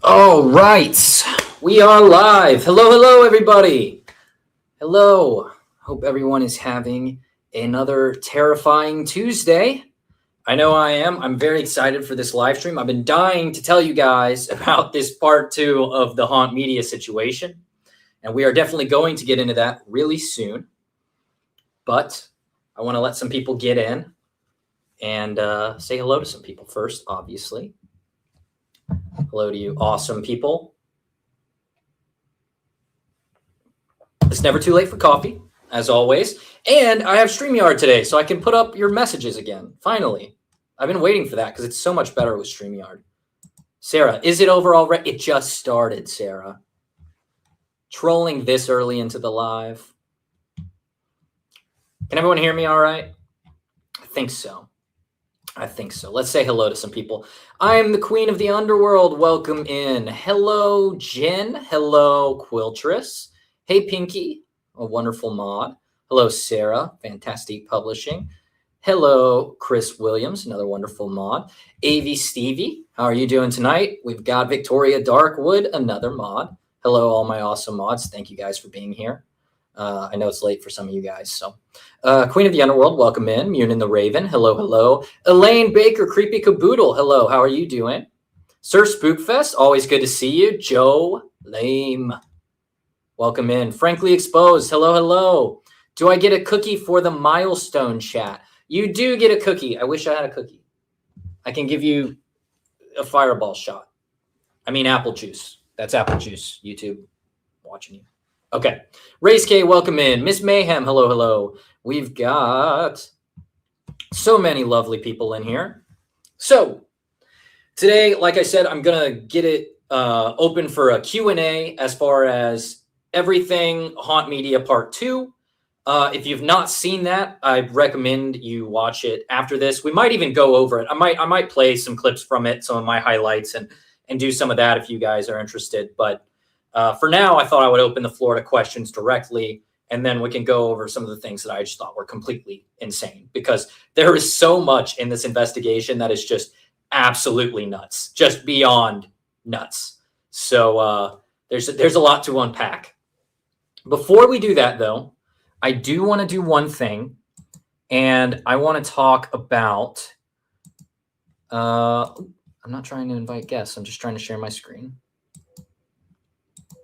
All right, we are live. Hello, everybody. Hello. Hope everyone is having another terrifying Tuesday. I know I am. I'm very excited for this live stream. I've been dying to tell you guys about this part 2 of the haunt media situation, and we are definitely going to get into that really soon. But I want to let some people get in and say hello to some people first, obviously. Hello to you awesome people. It's never too late for coffee, as always. And I have StreamYard today, so I can put up your messages again. Finally. I've been waiting for that because it's so much better with StreamYard. Sarah, is it over already? It just started, Sarah. Trolling this early into the live. Can everyone hear me all right? I think so. Let's say hello to some people. I am the queen of the underworld. Welcome in. Hello, Jen. Hello, Quiltress. Hey, Pinky, a wonderful mod. Hello, Sarah, fantastic publishing. Hello, Chris Williams, another wonderful mod. AV Stevie, how are you doing tonight? We've got Victoria Darkwood, another mod. Hello, all my awesome mods. Thank you guys for being here. I know it's late for some of you guys. So, Queen of the Underworld, welcome in. Munin the Raven, hello. Elaine Baker, Creepy Caboodle, hello. How are you doing? Sir Spookfest, always good to see you. Joe Lame. Welcome in. Frankly Exposed. Hello. Do I get a cookie for the milestone chat? You do get a cookie. I wish I had a cookie. I can give you a fireball shot. I mean, apple juice. That's apple juice. YouTube watching you. Okay. Race K, welcome in. Miss Mayhem. Hello. We've got so many lovely people in here. So today, like I said, I'm going to get it open for a Q&A as far as everything Haunt Media Part 2. If you've not seen that, I recommend you watch it after this. We might even go over it. I might play some clips from it, some of my highlights, and do some of that if you guys are interested. But for now, I thought I would open the floor to questions directly, and then we can go over some of the things that I just thought were completely insane, because there is so much in this investigation that is just absolutely nuts, just beyond nuts. So there's a lot to unpack. Before we do that, though, I do want to do one thing, and I want to talk about, I'm not trying to invite guests. I'm just trying to share my screen.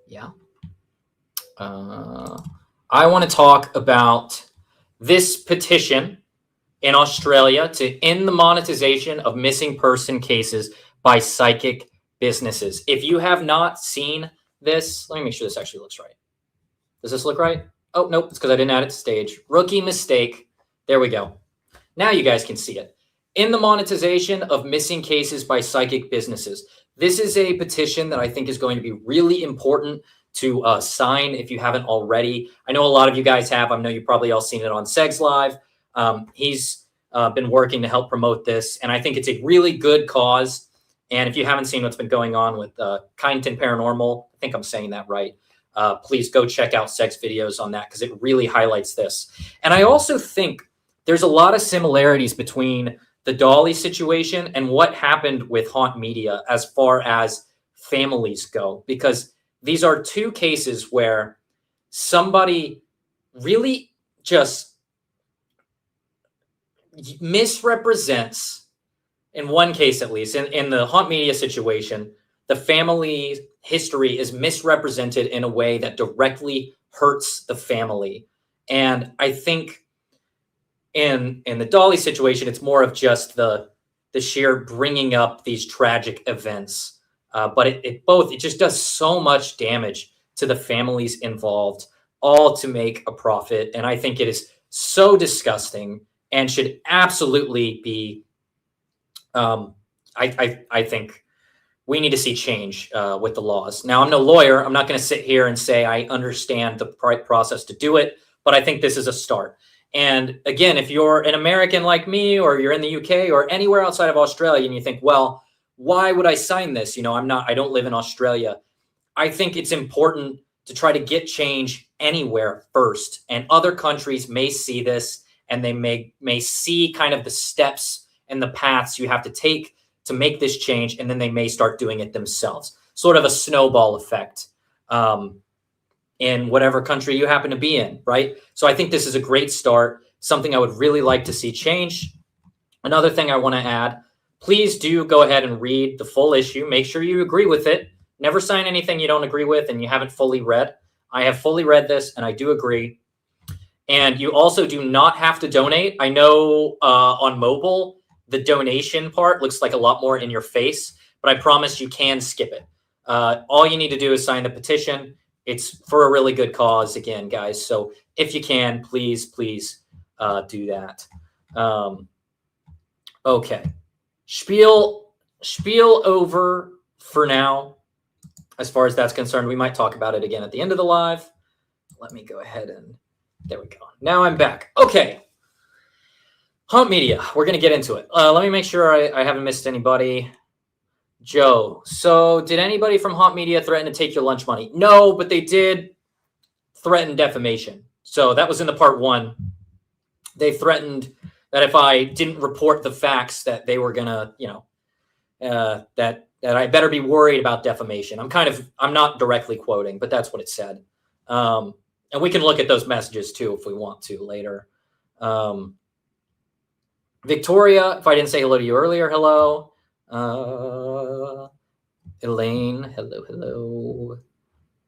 Yeah. I want to talk about this petition in Australia to end the monetization of missing person cases by psychic businesses. If you have not seen this, let me make sure this actually looks right. Does this look right? Oh, nope, it's because I didn't add it to stage. Rookie mistake. There we go. Now you guys can see it. In the monetization of missing cases by psychic businesses. This is a petition that I think is going to be really important to sign if you haven't already. I know a lot of you guys have. I know you've probably all seen it on Seg's Live. He's been working to help promote this, and I think it's a really good cause. And if you haven't seen what's been going on with Kyneton Paranormal, I think I'm saying that right. Please go check out Seg's videos on that, because it really highlights this. And I also think there's a lot of similarities between the Dolly situation and what happened with Haunt Media as far as families go, because these are two cases where somebody really just misrepresents, in one case at least, in the Haunt Media situation, the family history is misrepresented in a way that directly hurts the family. And I think in the Dolly situation, it's more of just the sheer bringing up these tragic events. But it just does so much damage to the families involved, all to make a profit. And I think it is so disgusting and should absolutely be, I think we need to see change with the laws. Now, I'm no lawyer. I'm not going to sit here and say I understand the process to do it, but I think this is a start. And again, if you're an American like me, or you're in the UK or anywhere outside of Australia, and you think, well, why would I sign this? You know, I don't live in Australia. I think it's important to try to get change anywhere first. And other countries may see this, and they may see kind of the steps and the paths you have to take to make this change, and then they may start doing it themselves. sort of a snowball effect in whatever country you happen to be in, right? So I think this is a great start, something I would really like to see change. Another thing I want to add, please do go ahead and read the full issue. Make sure you agree with it. Never sign anything you don't agree with and you haven't fully read. I have fully read this and I do agree. And you also do not have to donate. I know on mobile, the donation part looks like a lot more in your face, but I promise you can skip it. All you need to do is sign the petition. It's for a really good cause again, guys. So if you can, please do that. Okay. Spiel over for now. As far as that's concerned, we might talk about it again at the end of the live. Let me go ahead and there we go. Now I'm back. Okay. Haunt Media. We're going to get into it. Let me make sure I haven't missed anybody. Joe. So did anybody from Haunt Media threaten to take your lunch money? No, but they did threaten defamation. So that was in the part 1. They threatened that if I didn't report the facts that they were going to, that I better be worried about defamation. I'm not directly quoting, but that's what it said. And we can look at those messages too if we want to later. Victoria, if I didn't say hello to you earlier, hello. Elaine, hello.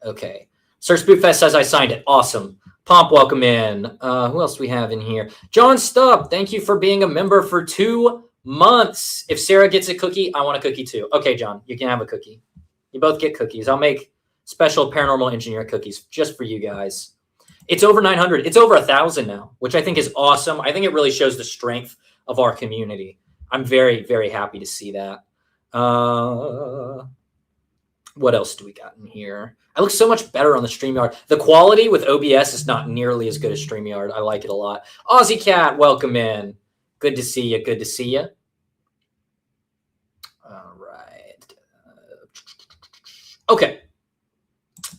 Okay. Sir Spookfest says I signed it. Awesome. Pomp, welcome in. Who else do we have in here? John Stubb, thank you for being a member for 2 months. If Sarah gets a cookie, I want a cookie too. Okay, John, you can have a cookie. You both get cookies. I'll make special paranormal engineer cookies just for you guys. It's over 900. It's over 1,000 now, which I think is awesome. I think it really shows the strength of our community. I'm very, very happy to see that. What else do we got in here? I look so much better on the StreamYard. The quality with OBS is not nearly as good as StreamYard. I like it a lot. Aussie Cat, welcome in. Good to see you. Good to see you. All right. Okay.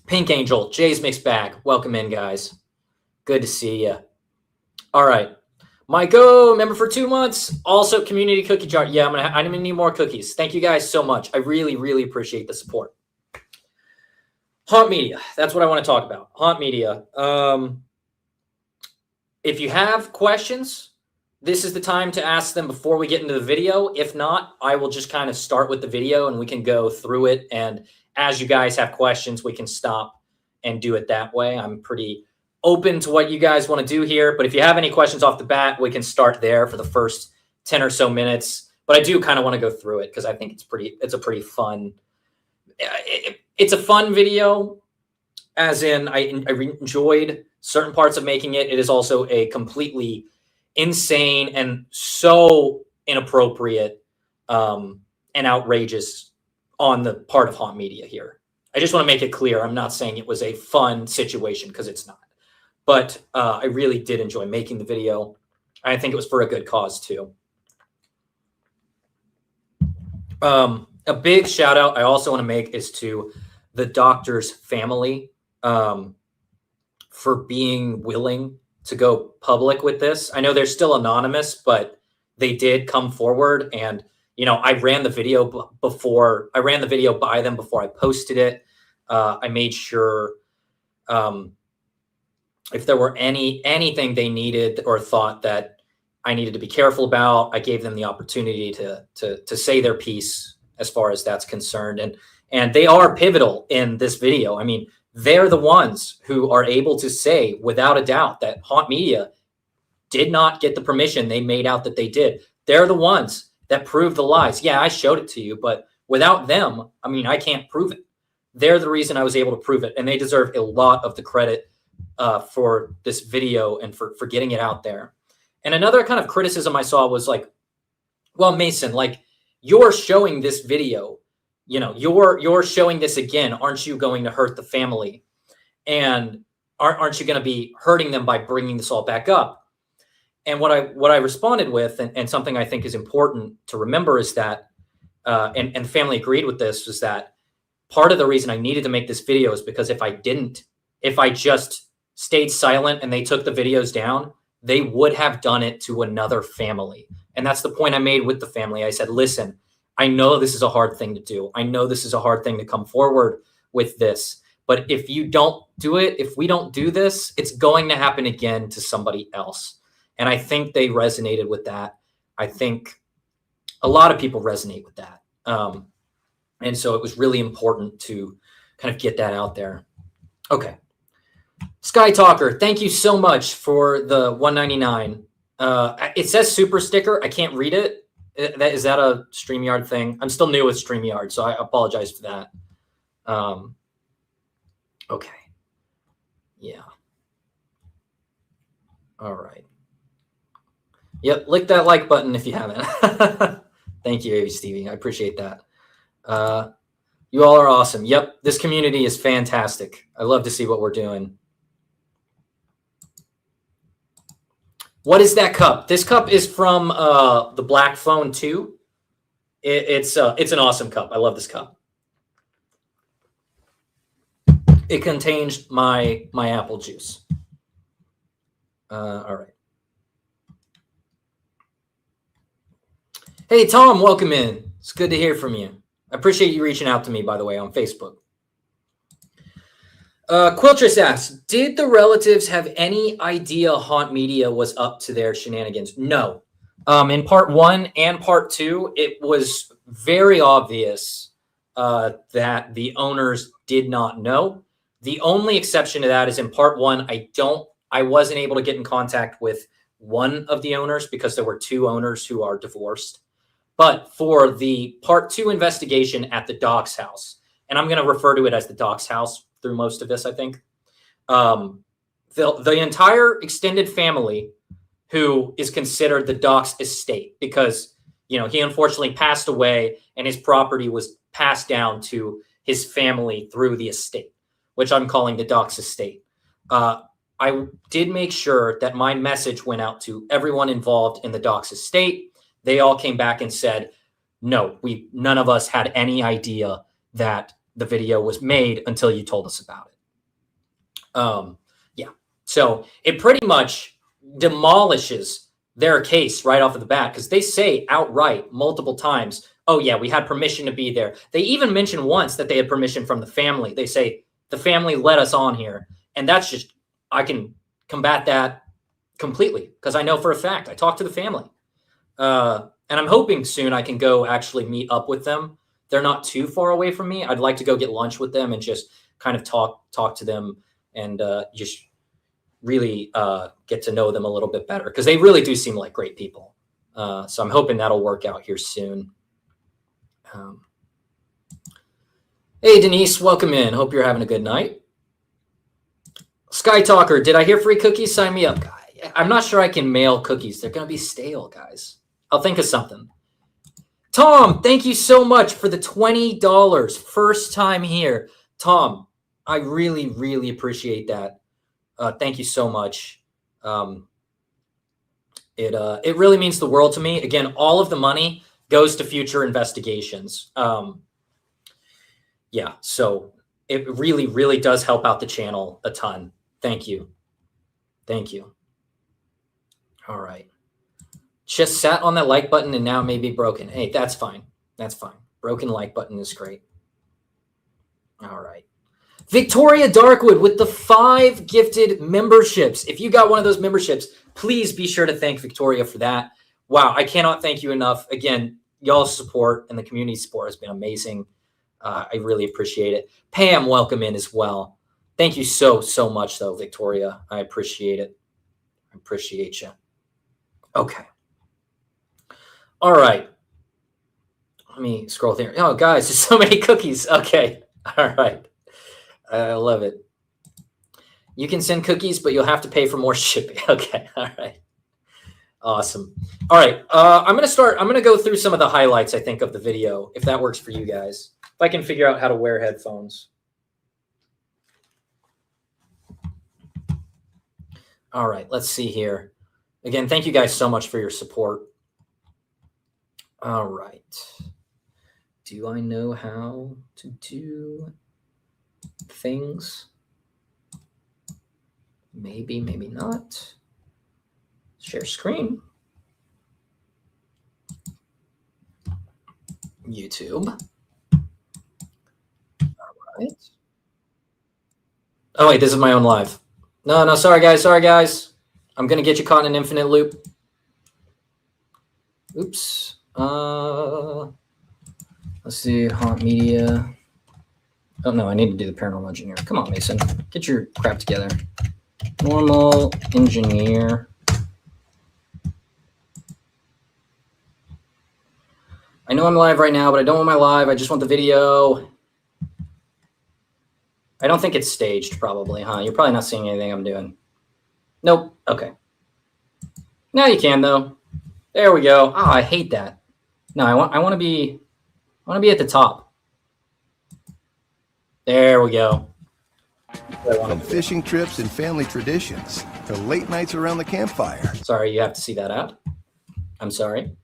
Pink Angel, Jay's Mixed Bag. Welcome in, guys. Good to see you. All right. Mike-O, member for 2 months. Also, community cookie jar. Yeah, I'm gonna need more cookies. Thank you guys so much. I really, really appreciate the support. Haunt Media. That's what I want to talk about. Haunt Media. If you have questions, this is the time to ask them before we get into the video. If not, I will just kind of start with the video and we can go through it. And as you guys have questions, we can stop and do it that way. I'm pretty open to what you guys want to do here. But if you have any questions off the bat, we can start there for the first 10 or so minutes. But I do kind of want to go through it because I think it's a pretty fun. It's a fun video, as in I enjoyed certain parts of making it. It is also a completely insane and so inappropriate and outrageous on the part of Haunt Media here. I just want to make it clear. I'm not saying it was a fun situation because it's not. But I really did enjoy making the video. I think it was for a good cause too. A big shout out I also want to make is to the doctor's family for being willing to go public with this. I know they're still anonymous, but they did come forward. And, you know, I ran the video by them before I posted it. I made sure if there were anything they needed or thought that I needed to be careful about, I gave them the opportunity to say their piece as far as that's concerned. And they are pivotal in this video. I mean, they're the ones who are able to say without a doubt that Haunt Media did not get the permission they made out that they did. They're the ones that proved the lies. Yeah, I showed it to you, but without them, I mean, I can't prove it. They're the reason I was able to prove it. And they deserve a lot of the credit for this video and for getting it out there. And another kind of criticism I saw was like, well, Mason, like, you're showing this video, you know, you're showing this again. Aren't you going to hurt the family? And aren't you going to be hurting them by bringing this all back up? And what I responded with, and something I think is important to remember is that, and the family agreed with this, was that part of the reason I needed to make this video is because if I just stayed silent and they took the videos down, they would have done it to another family. And that's the point I made with the family. I said, listen, I know this is a hard thing to do. I know this is a hard thing to come forward with this. But if you don't do it, if we don't do this, it's going to happen again to somebody else. And I think they resonated with that. I think a lot of people resonate with that. And so it was really important to kind of get that out there. Okay. Sky Talker, thank you so much for the $1.99. It says super sticker. I can't read it. Is that a StreamYard thing? I'm still new with StreamYard, so I apologize for that. Okay. Yeah. All right. Yep. Lick that like button if you haven't. Thank you, Stevie. I appreciate that. You all are awesome. Yep. This community is fantastic. I love to see what we're doing. What is that cup? This cup is from the Black Phone 2. It's an awesome cup. I love this cup. It contains my apple juice. All right. Hey, Tom, welcome in. It's good to hear from you. I appreciate you reaching out to me, by the way, on Facebook. Quiltress asks, did the relatives have any idea Haunt Media was up to their shenanigans? No. In part 1 and part 2, it was very obvious that the owners did not know. The only exception to that is in part 1, I wasn't able to get in contact with one of the owners because there were 2 owners who are divorced. But for the part 2 investigation at the Doc's house, and I'm going to refer to it as the Doc's house through most of this, I think, the entire extended family who is considered the Doc's estate, because, you know, he unfortunately passed away and his property was passed down to his family through the estate, which I'm calling the Doc's estate. I did make sure that my message went out to everyone involved in the Doc's estate. They all came back and said, no, none of us had any idea that the video was made until you told us about it. Yeah. So it pretty much demolishes their case right off of the bat, because they say outright multiple times, oh yeah, we had permission to be there. They even mentioned once that they had permission from the family. They say the family let us on here. And that's just, I can combat that completely because I know for a fact, I talked to the family. And I'm hoping soon I can go actually meet up with them. They're not too far away from me. I'd like to go get lunch with them and just kind of talk to them and just really get to know them a little bit better, because they really do seem like great people. So I'm hoping that'll work out here soon. Hey, Denise, welcome in. Hope you're having a good night. Sky Talker, did I hear free cookies? Sign me up, guy. I'm not sure I can mail cookies. They're going to be stale, guys. I'll think of something. Tom, thank you so much for the $20. First time here. Tom, I really, really appreciate that. Thank you so much. It really means the world to me. Again, all of the money goes to future investigations. Yeah, so it really, really does help out the channel a ton. Thank you. Thank you. All right. Just sat on that like button and now it may be broken. Hey, that's fine. That's fine. Broken like button is great. All right. Victoria Darkwood with the 5 gifted memberships. If you got one of those memberships, please be sure to thank Victoria for that. Wow, I cannot thank you enough. Again, y'all's support and the community support has been amazing. I really appreciate it. Pam, welcome in as well. Thank you so, so much, though, Victoria. I appreciate it. I appreciate you. Okay. All right. Let me scroll there. Oh, guys, there's so many cookies. Okay. All right. I love it. You can send cookies, but you'll have to pay for more shipping. Okay. All right. Awesome. All right. I'm going to go through some of the highlights, I think, of the video, if that works for you guys. If I can figure out how to wear headphones. All right. Let's see here. Again, thank you guys so much for your support. All right. Do I know how to do things? Maybe, maybe not. Share screen. YouTube. All right. Oh, wait, this is my own live. No, sorry, guys. I'm going to get you caught in an infinite loop. Oops. Let's see, Haunt Media. Oh, no, I need to do the Paranormal Engineer. Come on, Mason. Get your crap together. Normal Engineer. I know I'm live right now, but I don't want my live. I just want the video. I don't think it's staged, probably, huh? You're probably not seeing anything I'm doing. Nope. Okay. Now you can, though. There we go. Oh, I hate that. No, I want to be at the top. There we go. From fishing trips and family traditions to late nights around the campfire. Sorry, you have to see that out. I'm sorry.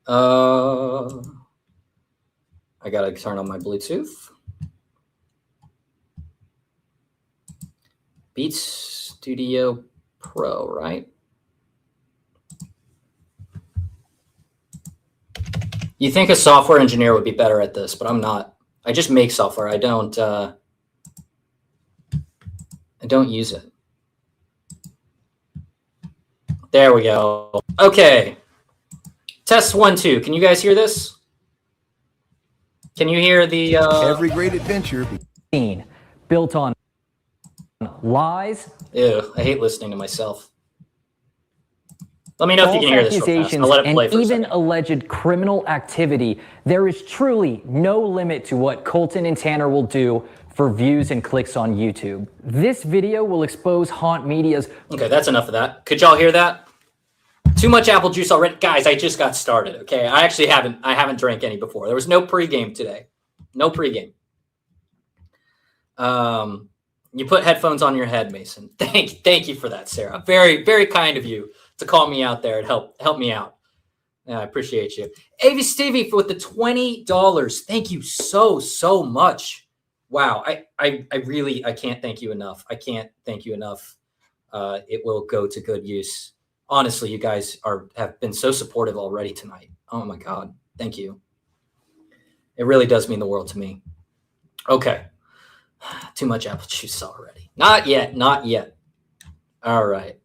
I gotta turn on my Bluetooth. Beats Studio Pro, right? You think a software engineer would be better at this, but I'm not. I just make software. I don't use it. There we go. Okay. Test 1, 2. Can you guys hear this? Can you hear the Every great adventure built on lies. Ew, I hate listening to myself. Let me know if you can hear this real fast. I'll let it play for a second. And even alleged criminal activity. There is truly no limit to what Colton and Tanner will do for views and clicks on YouTube. This video will expose Haunt Media's... Okay, that's enough of that. Could y'all hear that? Too much apple juice already. Guys, I just got started, okay? I actually haven't drank any before. There was no pregame today. No pregame. You put headphones on your head, Mason. Thank you for that, Sarah. Very, very kind of you to call me out there and help me out. I appreciate you. Avi Stevie with the $20. Thank you so much. Wow, I really can't thank you enough. I can't thank you enough. It will go to good use. Honestly, you guys have been so supportive already tonight. Oh my God, thank you. It really does mean the world to me. Okay, too much apple juice already. Not yet. All right.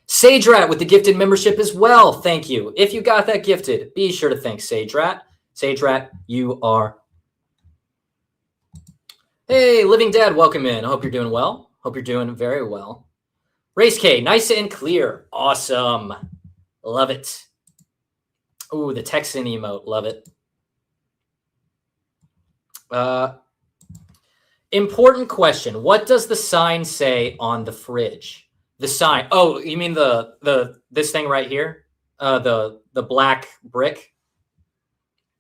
Sage Rat with the gifted membership as well. Thank you. If you got that gifted, be sure to thank Sage Rat. Sage Rat, you are. Hey, Living Dad, welcome in. I hope you're doing well. Hope you're doing very well. Race K, nice and clear. Awesome. Love it. Ooh, the Texan emote. Love it. Important question. What does the sign say on the fridge? The sign. Oh, you mean this thing right here? The black brick?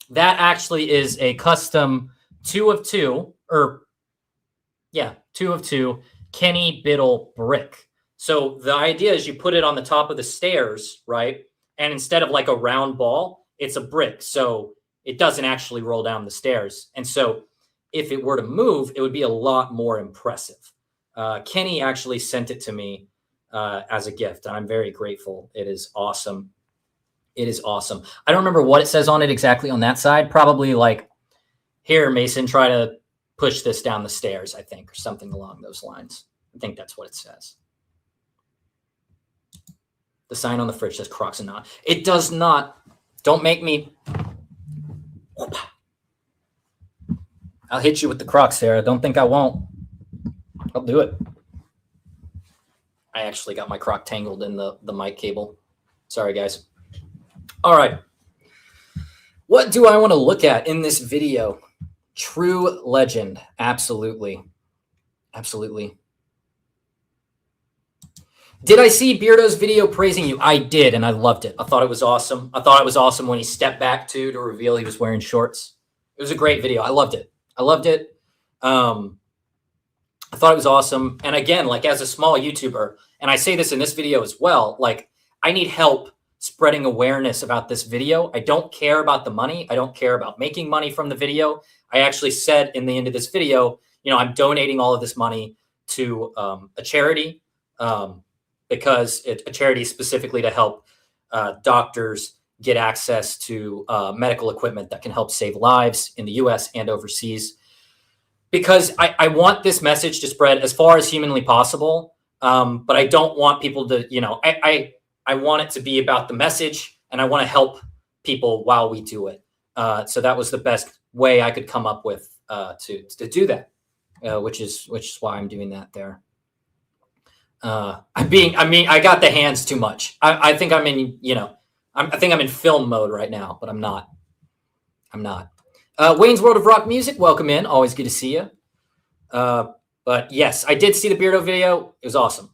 That actually is a custom 2 of 2 Kenny Biddle brick. So the idea is you put it on the top of the stairs, right? And instead of like a round ball, it's a brick. So it doesn't actually roll down the stairs. And so if it were to move, it would be a lot more impressive. Kenny actually sent it to me as a gift, and I'm very grateful. It is awesome. It is awesome. I don't remember what it says on it exactly on that side. Probably like, here, Mason, try to push this down the stairs, I think, or something along those lines. I think that's what it says. The sign on the fridge says Crocs and not. It does not. Don't make me. I'll hit you with the Crocs, Sarah. Don't think I won't. I'll do it. I actually got my Croc tangled in the mic cable. Sorry, guys. All right. What do I want to look at in this video? True legend. Absolutely. Absolutely. Did I see Beardo's video praising you? I did, and I loved it. I thought it was awesome. I thought it was awesome when he stepped back, too, to reveal he was wearing shorts. It was a great video. I loved it. I loved it. I thought it was awesome. And again, like as a small YouTuber, and I say this in this video as well, like I need help spreading awareness about this video. I don't care about the money. I don't care about making money from the video. I actually said in the end of this video, I'm donating all of this money to a charity because it's a charity specifically to help doctors get access to medical equipment that can help save lives in the US and overseas. Because I want this message to spread as far as humanly possible. But I don't want people to, I want it to be about the message, and I want to help people while we do it. So that was the best way I could come up with to do that, which is why I'm doing that there. I got the hands too much. I think I'm in, I think I'm in film mode right now, but I'm not. Wayne's World of Rock Music, welcome in. Always good to see you. But yes, I did see the Beardo video. It was awesome.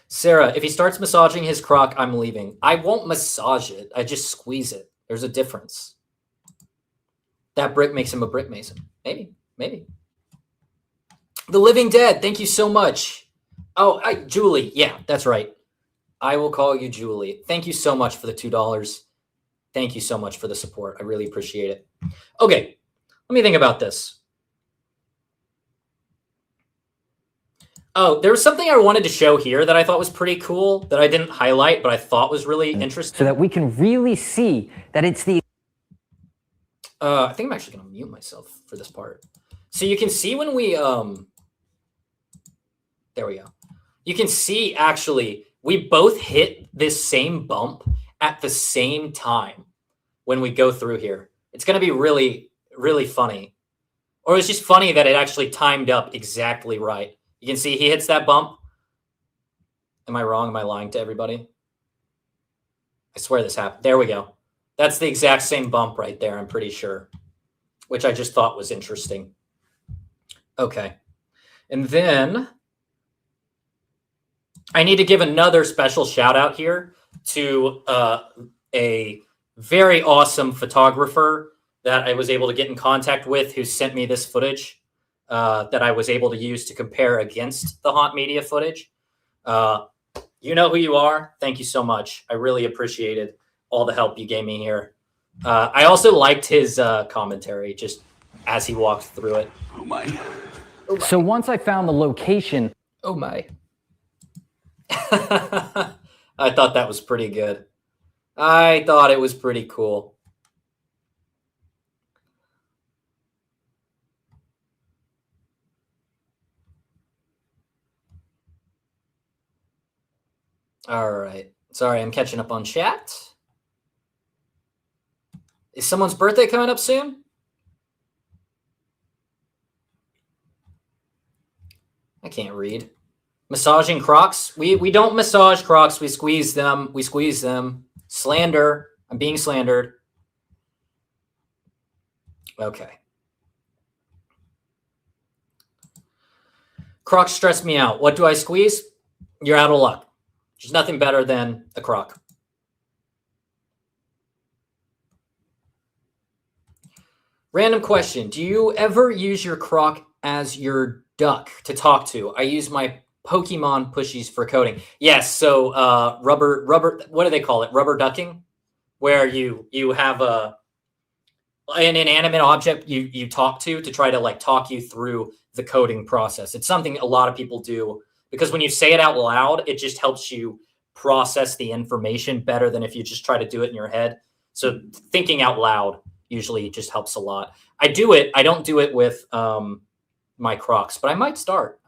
Sarah, if he starts massaging his crock, I'm leaving. I won't massage it. I just squeeze it. There's a difference. That brick makes him a brick mason. Maybe. The Living Dead, thank you so much. Oh, Julie. Yeah, that's right. I will call you Julie. Thank you so much for the $2. Thank you so much for the support. I really appreciate it. Okay, let me think about this. Oh, there was something I wanted to show here that I thought was pretty cool that I didn't highlight, but I thought was really interesting. So that we can really see that it's the... I think I'm actually going to mute myself for this part. So you can see when we... There we go. You can see, actually, we both hit this same bump at the same time when we go through here. It's going to be really, really funny. Or it's just funny that it actually timed up exactly right. You can see he hits that bump. Am I wrong? Am I lying to everybody? I swear this happened. There we go. That's the exact same bump right there, I'm pretty sure, which I just thought was interesting. Okay. And then I need to give another special shout out here to a very awesome photographer that I was able to get in contact with, who sent me this footage that I was able to use to compare against the Haunt Media footage. You know who you are. Thank you so much. I really appreciated all the help you gave me here. I also liked his commentary just as he walked through it. Oh my. So once I found the location... Oh my. I thought that was pretty good. I thought it was pretty cool. All right. Sorry, I'm catching up on chat. Is someone's birthday coming up soon? I can't read. Massaging Crocs? We don't massage Crocs. We squeeze them. We squeeze them. Slander. I'm being slandered. Okay. Crocs stress me out. What do I squeeze? You're out of luck. There's nothing better than a Croc. Random question. Do you ever use your Croc as your duck to talk to? I use my Pokemon pushies for coding. Yes, so rubber, what do they call it? Rubber ducking? Where you have an inanimate object you talk to try to like talk you through the coding process. It's something a lot of people do because when you say it out loud, it just helps you process the information better than if you just try to do it in your head. So thinking out loud usually just helps a lot. I do it. I don't do it with my Crocs, but I might start.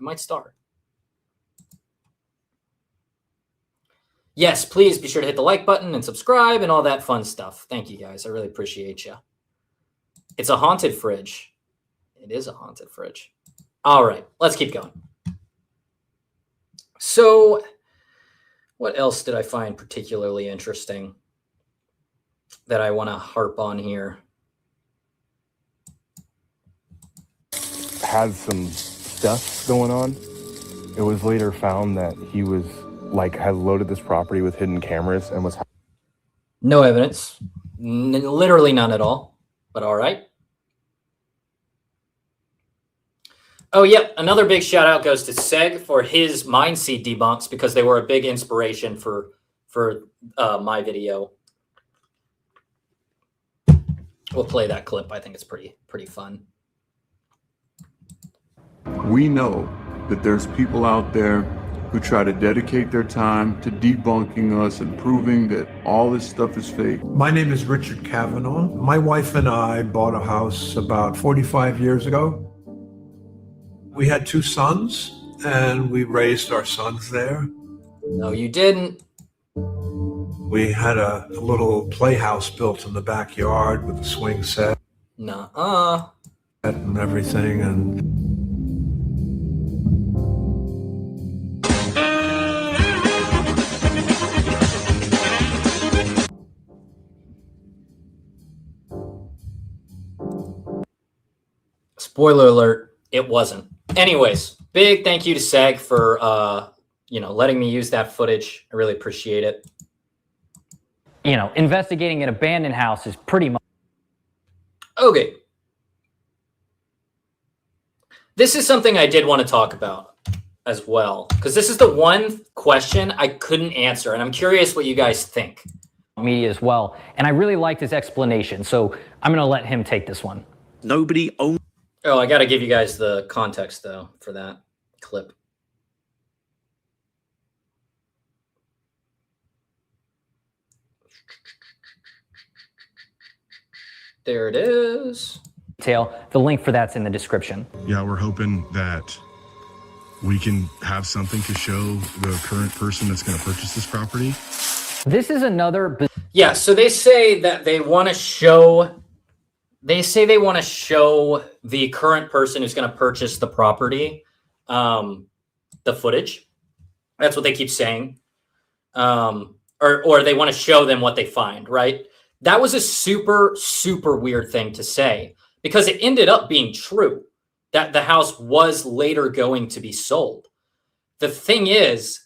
Yes, please be sure to hit the like button and subscribe and all that fun stuff. Thank you, guys. I really appreciate you. It's a haunted fridge. It is a haunted fridge. All right, let's keep going. So what else did I find particularly interesting that I want to harp on here? Had some stuff going on. It was later found that he was had loaded this property with hidden cameras and was... No evidence. Literally none at all, but all right. Oh, yep. Another big shout out goes to Seg for his Mind Seed debunks because they were a big inspiration for my video. We'll play that clip. I think it's pretty fun. We know that there's people out there who try to dedicate their time to debunking us and proving that all this stuff is fake. My name is Richard Kavanaugh. My wife and I bought a house about 45 years ago. We had 2 sons, and we raised our sons there. No, you didn't. We had a little playhouse built in the backyard with a swing set Nuh-uh. and everything. And Spoiler alert, it wasn't. Anyways, big thank you to Seg for letting me use that footage. I really appreciate it. Investigating an abandoned house is pretty much Okay. This is something I did want to talk about as well, because this is the one question I couldn't answer, and I'm curious what you guys think. media as well. And I really liked his explanation, so I'm going to let him take this one. Nobody owns. Oh, I got to give you guys the context, though, for that clip. There it is. The link for that's in the description. Yeah, we're hoping that we can have something to show the current person that's going to purchase this property. This is another... Yeah, so they say that they want to show... They say they want to show the current person who's going to purchase the property the footage. That's what they keep saying. Or they want to show them what they find, right? That was a super, super weird thing to say because it ended up being true that the house was later going to be sold. The thing is,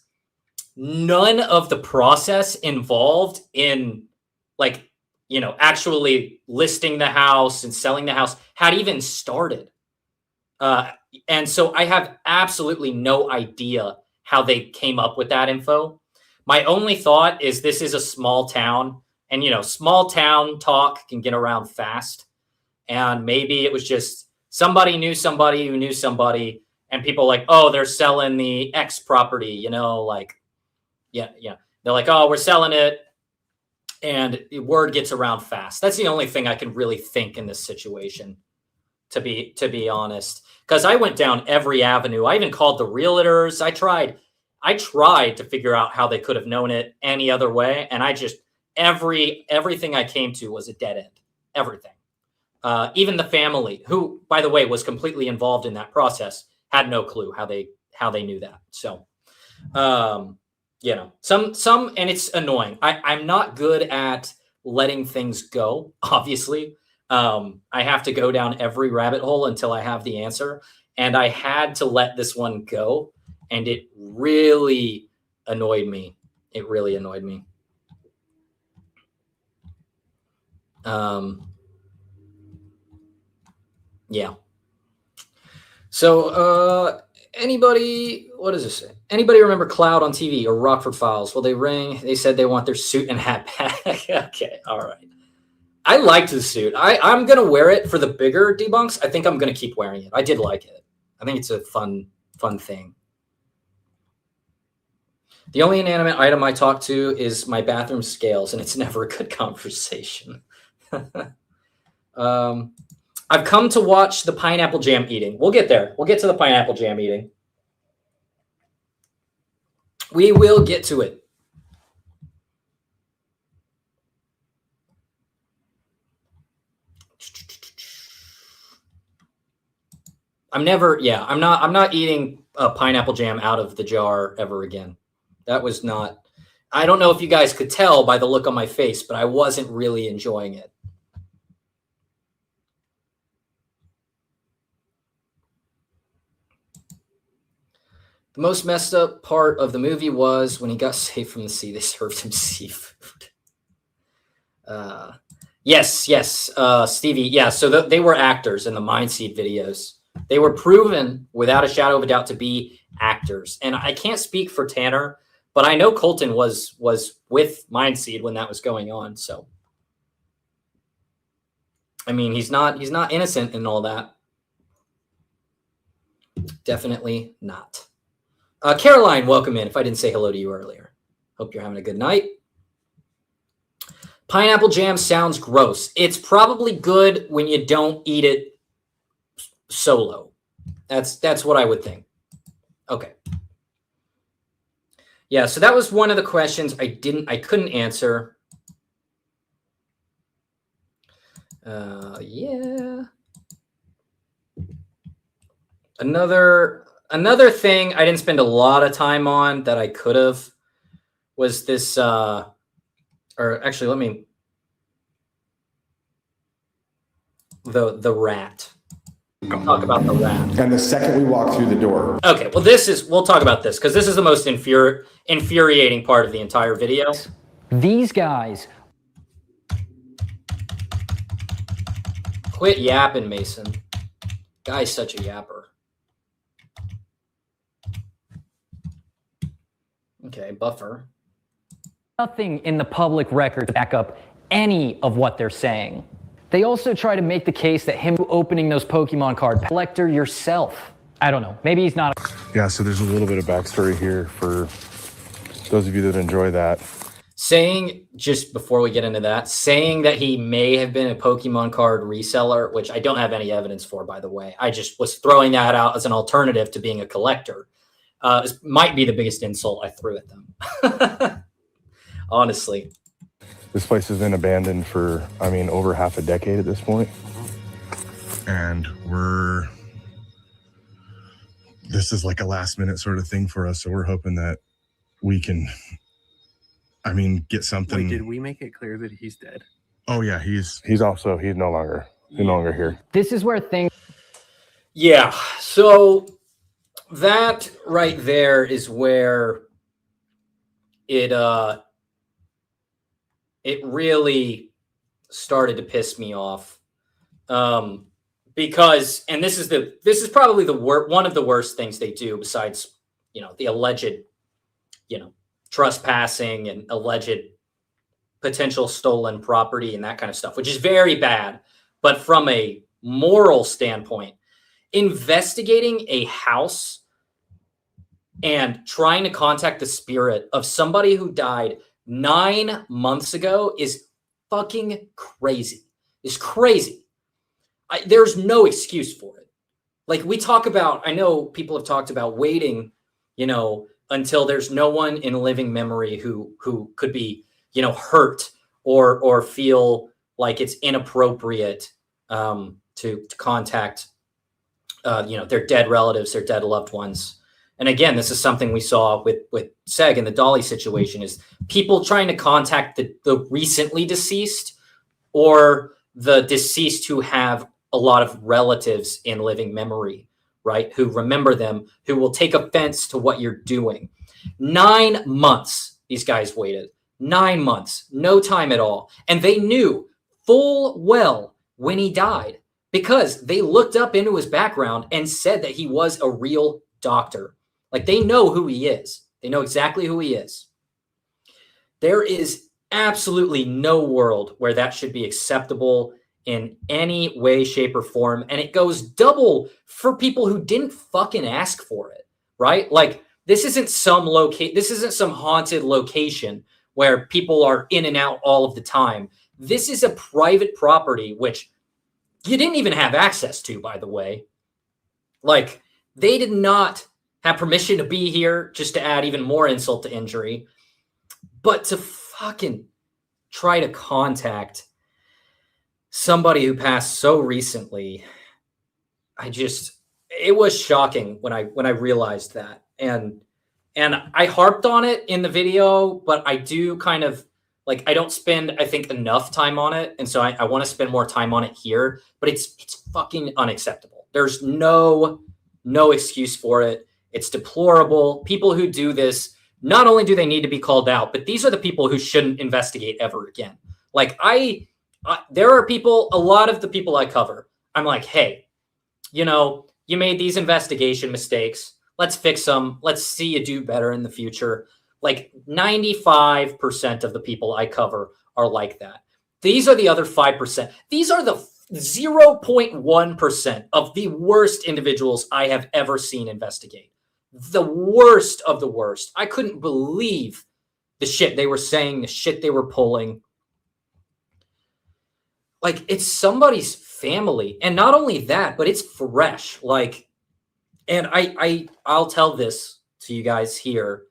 none of the process involved in actually listing the house and selling the house had even started. And so I have absolutely no idea how they came up with that info. My only thought is this is a small town, and, small town talk can get around fast. And maybe it was just somebody knew somebody who knew somebody, and people like, oh, they're selling the X property, yeah. They're like, oh, we're selling it. And the word gets around fast. That's the only thing I can really think in this situation, to be honest. Because I went down every avenue. I even called the realtors. I tried to figure out how they could have known it any other way. And I just, everything I came to was a dead end. Everything. Even the family, who, by the way, was completely involved in that process, had no clue how they knew that. So, some, and it's annoying. I'm not good at letting things go, obviously. I have to go down every rabbit hole until I have the answer. And I had to let this one go. And it really annoyed me. It really annoyed me. Yeah. So, anybody, what does this say? Anybody remember Cloud on TV or Rockford Files? Well, they rang. They said they want their suit and hat back. Okay. All right. I liked the suit. I'm going to wear it for the bigger debunks. I think I'm going to keep wearing it. I did like it. I think it's a fun thing. The only inanimate item I talk to is my bathroom scales, and it's never a good conversation. I've come to watch the pineapple jam eating. We'll get there. We'll get to the pineapple jam eating. We will get to it. I'm not eating pineapple jam out of the jar ever again. That was not, I don't know if you guys could tell by the look on my face, but I wasn't really enjoying it. The most messed up part of the movie was when he got saved from the sea. They served him seafood. Yes, Stevie. Yeah, so they were actors in the Mindseed videos. They were proven without a shadow of a doubt to be actors. And I can't speak for Tanner, but I know Colton was with Mindseed when that was going on. So, I mean, he's not innocent in all that. Definitely not. Caroline, welcome in. If I didn't say hello to you earlier, hope you're having a good night. Pineapple jam sounds gross. It's probably good when you don't eat it solo. That's what I would think. Okay. Yeah, so that was one of the questions I couldn't answer. Yeah. Another thing I didn't spend a lot of time on that I could have was this, or actually, let me, the rat. Talk about the rat. And the second we walk through the door. Okay, well, we'll talk about this because this is the most infuriating part of the entire video. These guys. Quit yapping, Mason. Guy's such a yapper. Okay, buffer. Nothing in the public record to back up any of what they're saying. They also try to make the case that him opening those Pokemon card collector yourself. I don't know. Maybe he's not. Yeah, so there's a little bit of backstory here for those of you that enjoy that. Saying, just before we get into that, saying that he may have been a Pokemon card reseller, which I don't have any evidence for, by the way. I just was throwing that out as an alternative to being a collector. This might be the biggest insult I threw at them. Honestly. This place has been abandoned for, over half a decade at this point. And this is like a last minute sort of thing for us. So we're hoping that we can, get something. Wait, did we make it clear that he's dead? Oh yeah, he's no longer here. This is where things. Yeah. So that right there is where it really started to piss me off. Because, and this is probably one of the worst things they do besides, the alleged, trespassing and alleged potential stolen property and that kind of stuff, which is very bad. But from a moral standpoint, investigating a house and trying to contact the spirit of somebody who died 9 months ago is fucking crazy. It's crazy. There's no excuse for it. Like we talk about, I know people have talked about waiting, until there's no one in living memory who could be, hurt or feel like it's inappropriate to contact, their dead relatives, their dead loved ones. And again, this is something we saw with Seg and the Dolly situation is people trying to contact the recently deceased or the deceased who have a lot of relatives in living memory, right? Who remember them, who will take offense to what you're doing. 9 months, these guys waited. 9 months, no time at all. And they knew full well when he died because they looked up into his background and said that he was a real doctor. Like they know who he is. They know exactly who he is. There is absolutely no world where that should be acceptable in any way, shape, or form. And it goes double for people who didn't fucking ask for it, right? Like this isn't some haunted location where people are in and out all of the time. This is a private property, which you didn't even have access to, by the way. Like they did not have permission to be here, just to add even more insult to injury, but to fucking try to contact somebody who passed so recently. It was shocking when I realized that. And I harped on it in the video, but I do kind of like, I don't spend, I think, enough time on it. And so I want to spend more time on it here, but it's fucking unacceptable. There's no excuse for it. It's deplorable. People who do this, not only do they need to be called out, but these are the people who shouldn't investigate ever again. Like there are people, a lot of the people I cover, I'm like, hey, you made these investigation mistakes. Let's fix them. Let's see you do better in the future. Like 95% of the people I cover are like that. These are the other 5%. These are the 0.1% of the worst individuals I have ever seen investigate. the worst of the worst. I couldn't believe the shit they were saying, the shit they were pulling. Like, it's somebody's family. And not only that, but it's fresh. Like, and I'll tell this to you guys here.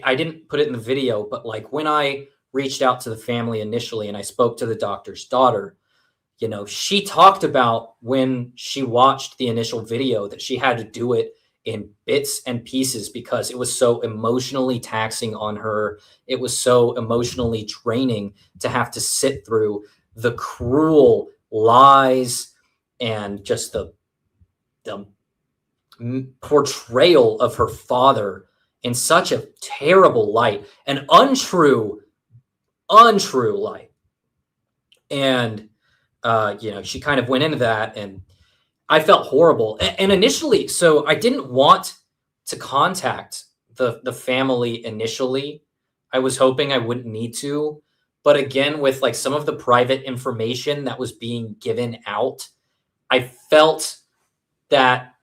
I didn't put it in the video, but like when I reached out to the family initially and I spoke to the doctor's daughter, you know, she talked about when she watched the initial video that she had to do it in bits and pieces because it was so emotionally taxing on her. It was so emotionally draining to have to sit through the cruel lies and just the portrayal of her father in such a terrible light, an untrue light. And, you know, she kind of went into that and I felt horrible. And initially, so I didn't want to contact the family initially. I was hoping I wouldn't need to. But again, with like some of the private information that was being given out, I felt that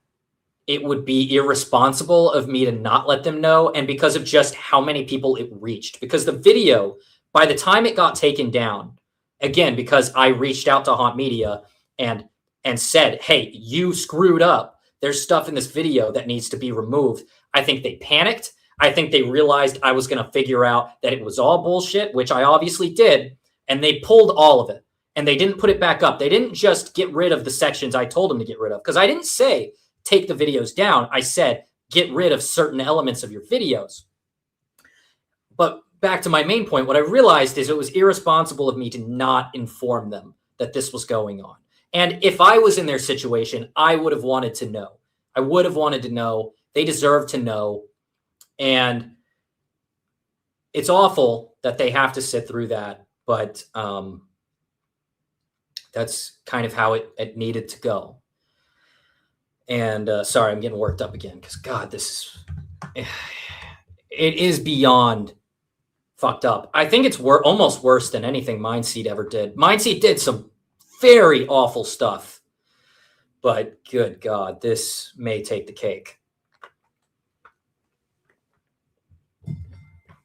it would be irresponsible of me to not let them know. And because of just how many people it reached, because the video, by the time it got taken down, again, because I reached out to Haunt Media and said, hey, you screwed up. There's stuff in this video that needs to be removed. I think they panicked. I think they realized I was going to figure out that it was all bullshit, which I obviously did. And they pulled all of it and they didn't put it back up. They didn't just get rid of the sections I told them to get rid of, because I didn't say take the videos down. I said, get rid of certain elements of your videos. But back to my main point, what I realized is it was irresponsible of me to not inform them that this was going on. And if I was in their situation, I would have wanted to know. I would have wanted to know. They deserve to know. And it's awful that they have to sit through that, but that's kind of how it needed to go. And sorry, I'm getting worked up again because God, it is beyond fucked up. I think it's almost worse than anything Mindseed ever did. Mindseed did some very awful stuff, but good God, this may take the cake.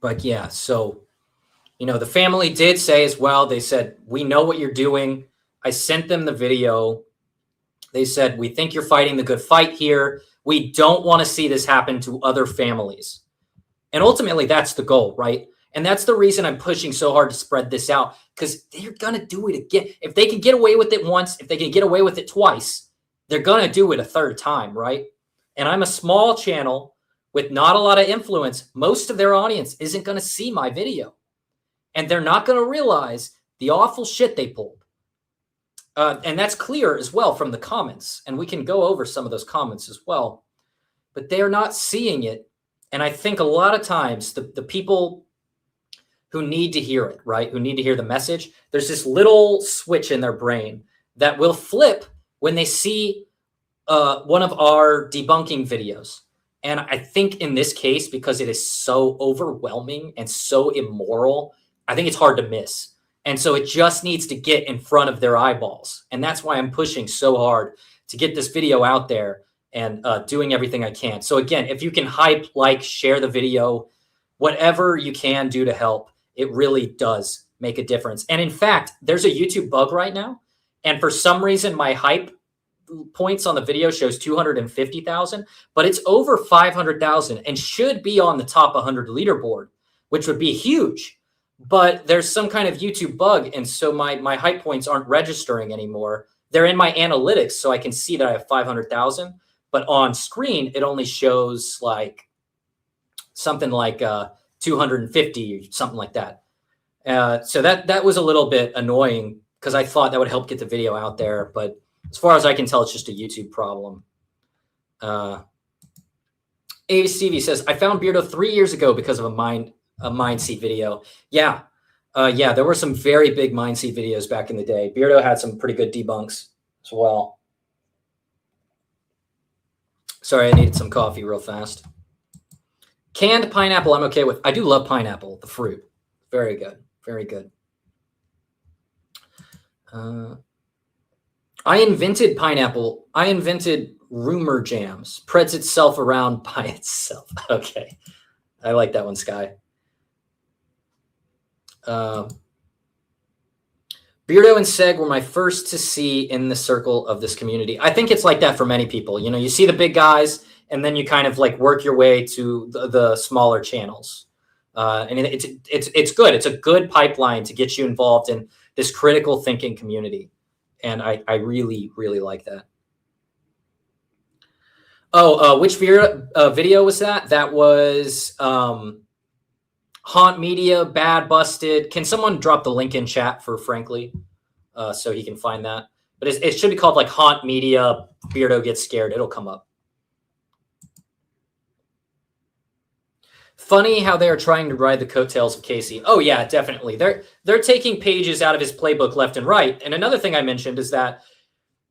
But yeah, so, you know, the family did say as well, they said, we know what you're doing. I sent them the video. They said, we think you're fighting the good fight here. We don't want to see this happen to other families. And ultimately, that's the goal, right? And that's the reason I'm pushing so hard to spread this out, because they're going to do it again. If they can get away with it once, if they can get away with it twice, they're going to do it a third time, right? And I'm a small channel with not a lot of influence. Most of their audience isn't going to see my video. And they're not going to realize the awful shit they pulled. And that's clear as well from the comments. And we can go over some of those comments as well. But they're not seeing it. And I think a lot of times the people who need to hear it, right, who need to hear the message, there's this little switch in their brain that will flip when they see one of our debunking videos. And I think in this case, because it is so overwhelming and so immoral, I think it's hard to miss. And so it just needs to get in front of their eyeballs. And that's why I'm pushing so hard to get this video out there and doing everything I can. So again, if you can hype, like, share the video, whatever you can do to help, it really does make a difference. And in fact, there's a YouTube bug right now. And for some reason, my hype points on the video shows 250,000, but it's over 500,000 and should be on the top 100 leaderboard, which would be huge. But there's some kind of YouTube bug, and so my hype points aren't registering anymore. They're in my analytics, so I can see that I have 500,000, but on screen it only shows like something like 250 or something like that. So that was a little bit annoying because I thought that would help get the video out there, but as far as I can tell, it's just a YouTube problem. A. Stevie says, I found Beardo 3 years ago because of a Mindseed video. Yeah. Yeah, there were some very big Mindseed videos back in the day. Beardo had some pretty good debunks as well. Sorry, I needed some coffee real fast. Canned pineapple, I'm okay with. I do love pineapple, the fruit. Very good. Very good. I invented pineapple. I invented rumor jams, spreads itself around by itself. Okay. I like that one, Sky. Beardo and Seg were my first to see in the circle of this community. I think it's like that for many people. You know, you see the big guys, and then you kind of like work your way to the smaller channels. And it's good. It's a good pipeline to get you involved in this critical thinking community. And I really, really like that. Oh, which video was that? That was Haunt Media, Bad Busted. Can someone drop the link in chat for Frankly so he can find that? But it should be called like Haunt Media, Beardo Gets Scared. It'll come up. Funny how they are trying to ride the coattails of Casey. Oh yeah, definitely. They're taking pages out of his playbook left and right. And another thing I mentioned is that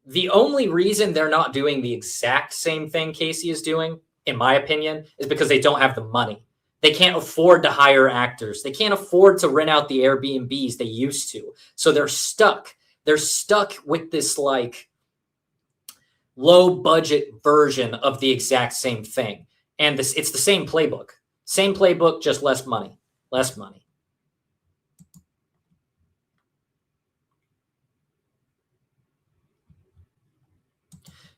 the only reason they're not doing the exact same thing Casey is doing, in my opinion, is because they don't have the money. They can't afford to hire actors. They can't afford to rent out the Airbnbs they used to. So they're stuck. They're stuck with this like low budget version of the exact same thing. And it's the same playbook. Same playbook, just less money. Less money.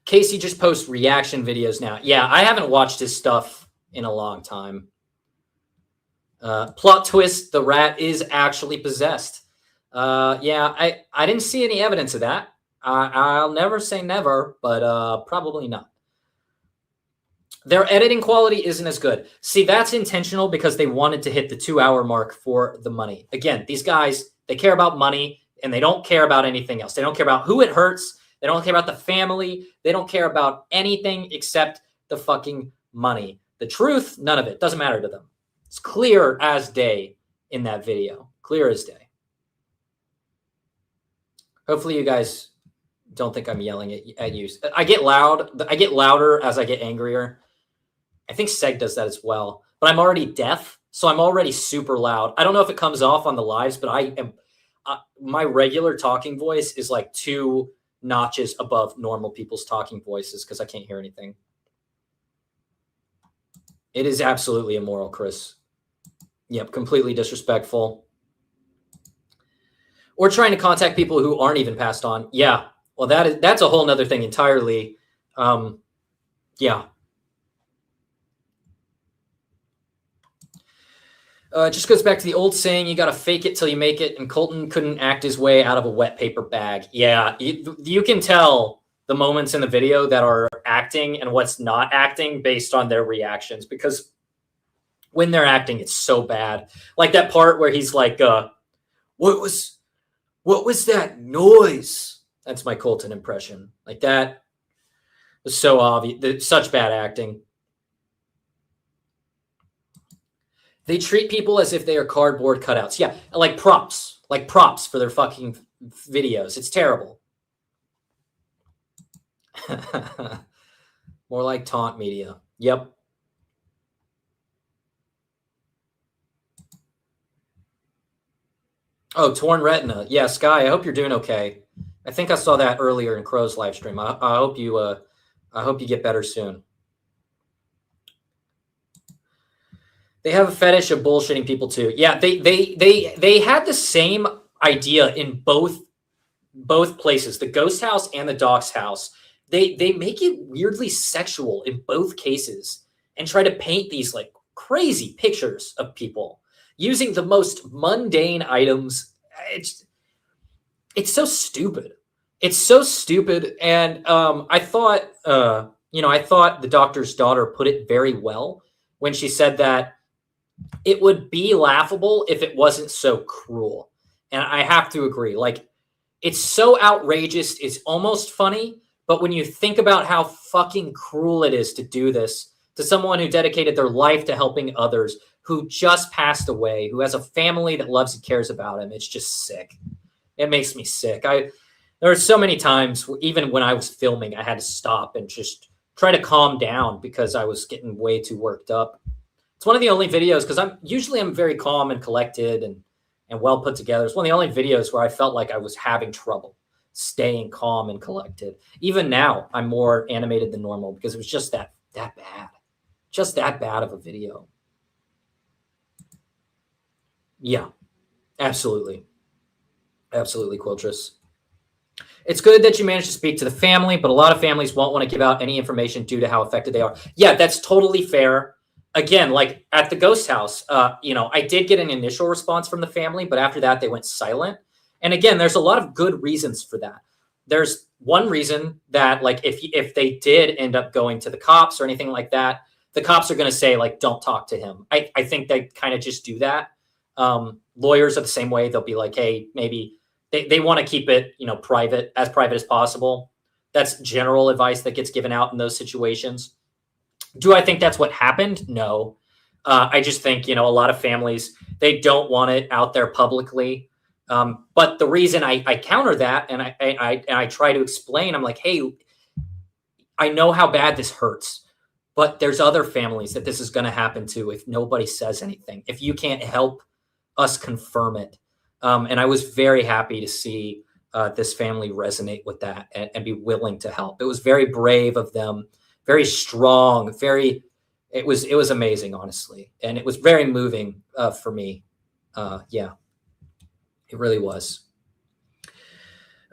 Casey just posts reaction videos now. Yeah, I haven't watched his stuff in a long time. Plot twist, the rat is actually possessed. Yeah, I didn't see any evidence of that. I'll never say never, but probably not. Their editing quality isn't as good. See, that's intentional because they wanted to hit the 2-hour mark for the money. Again, these guys, they care about money and they don't care about anything else. They don't care about who it hurts. They don't care about the family. They don't care about anything except the fucking money. The truth, none of it. Doesn't matter to them. It's clear as day in that video. Clear as day. Hopefully you guys don't think I'm yelling at you. I get loud. I get louder as I get angrier. I think Seg does that as well. But I'm already deaf, so I'm already super loud. I don't know if it comes off on the lives, but I am. My regular talking voice is like 2 notches above normal people's talking voices because I can't hear anything. It is absolutely immoral, Chris. Yep, completely disrespectful. Or trying to contact people who aren't even passed on. Yeah, well, that's a whole nother thing entirely. Yeah. It just goes back to the old saying, you got to fake it till you make it. And Colton couldn't act his way out of a wet paper bag. Yeah, you can tell the moments in the video that are acting and what's not acting based on their reactions. Because when they're acting, it's so bad. Like that part where he's like, what was that noise? That's my Colton impression. Like that was so obvious. Such bad acting. They treat people as if they are cardboard cutouts. Yeah, like props for their fucking videos. It's terrible. More like taunt media. Yep. Oh, torn retina. Yeah, Sky, I hope you're doing okay. I think I saw that earlier in Crow's live stream. I hope you get better soon. They have a fetish of bullshitting people too. Yeah, they had the same idea in both places, the ghost house and the dog's house. They make it weirdly sexual in both cases and try to paint these like crazy pictures of people using the most mundane items. It's so stupid. It's so stupid. And I thought the doctor's daughter put it very well when she said that it would be laughable if it wasn't so cruel. And I have to agree. Like, it's so outrageous, it's almost funny. But when you think about how fucking cruel it is to do this to someone who dedicated their life to helping others, who just passed away, who has a family that loves and cares about him, it's just sick. It makes me sick. There are so many times, even when I was filming, I had to stop and just try to calm down because I was getting way too worked up. It's one of the only videos, because I'm very calm and collected and well put together. It's one of the only videos where I felt like I was having trouble. staying calm and collected. Even now, I'm more animated than normal because it was just that bad. Just that bad of a video. Yeah, absolutely. Absolutely, Quiltress. It's good that you managed to speak to the family, but a lot of families won't want to give out any information due to how affected they are. Yeah, that's totally fair. Again, like at the ghost house, I did get an initial response from the family, but after that, they went silent. And again, there's a lot of good reasons for that. There's one reason that, like, if they did end up going to the cops or anything like that, the cops are going to say, like, don't talk to him. I think they kind of just do that. Lawyers are the same way. They'll be like, hey, maybe they want to keep it, private as possible. That's general advice that gets given out in those situations. Do I think that's what happened? No. I just think, a lot of families, they don't want it out there publicly. But the reason I counter that and I try to explain, I'm like, hey, I know how bad this hurts, but there's other families that this is going to happen to if nobody says anything, if you can't help us confirm it. And I was very happy to see this family resonate with that and be willing to help. It was very brave of them, very strong, it was amazing, honestly. And it was very moving for me. Yeah, it really was.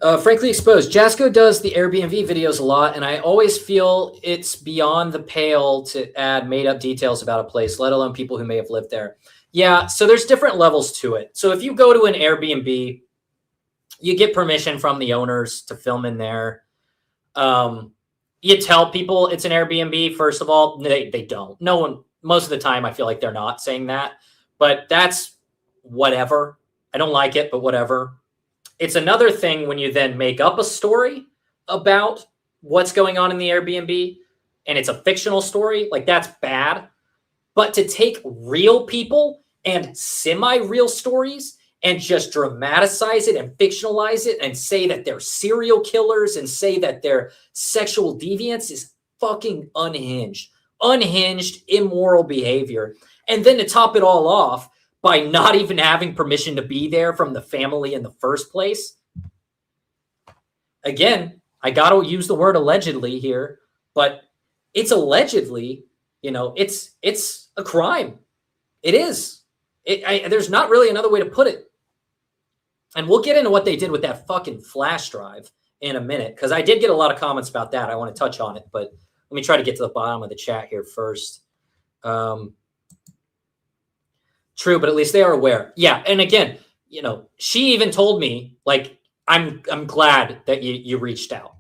Frankly Exposed. Jasco does the Airbnb videos a lot, and I always feel it's beyond the pale to add made-up details about a place, let alone people who may have lived there. Yeah, so there's different levels to it. So if you go to an Airbnb, you get permission from the owners to film in there. You tell people it's an Airbnb, first of all. They don't. No one, most of the time, I feel like they're not saying that. But that's whatever. I don't like it, but whatever. It's another thing when you then make up a story about what's going on in the Airbnb, and it's a fictional story. Like, that's bad. But to take real people and semi-real stories and just dramatize it and fictionalize it and say that they're serial killers and say that they're sexual deviants is fucking unhinged. Unhinged, immoral behavior. And then to top it all off by not even having permission to be there from the family in the first place. Again, I got to use the word allegedly here, but it's allegedly, it's a crime. It is. There's not really another way to put it. And we'll get into what they did with that fucking flash drive in a minute, because I did get a lot of comments about that. I want to touch on it, but let me try to get to the bottom of the chat here first. True, but at least they are aware. Yeah, and again, she even told me, like, I'm glad that you reached out,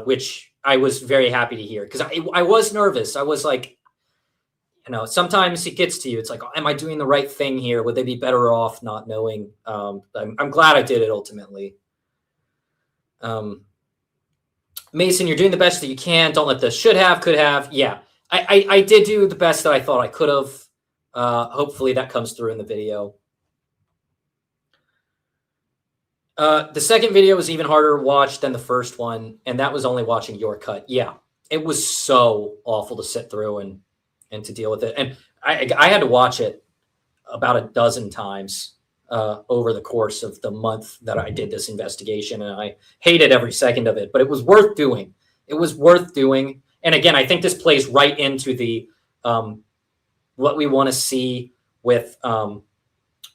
which I was very happy to hear, because I was nervous. I was like, sometimes it gets to you. It's like, am I doing the right thing here? Would they be better off not knowing? I'm glad I did it ultimately. Mason, you're doing the best that you can. Don't let the should have, could have. Yeah, I did do the best that I thought I could have. Hopefully that comes through in the video. The second video was even harder to watch than the first one, and that was only watching your cut. Yeah, it was so awful to sit through and to deal with it. And I had to watch it about a dozen times over the course of the month that I did this investigation, and I hated every second of it, but it was worth doing. It was worth doing. And again, I think this plays right into the what we want to see with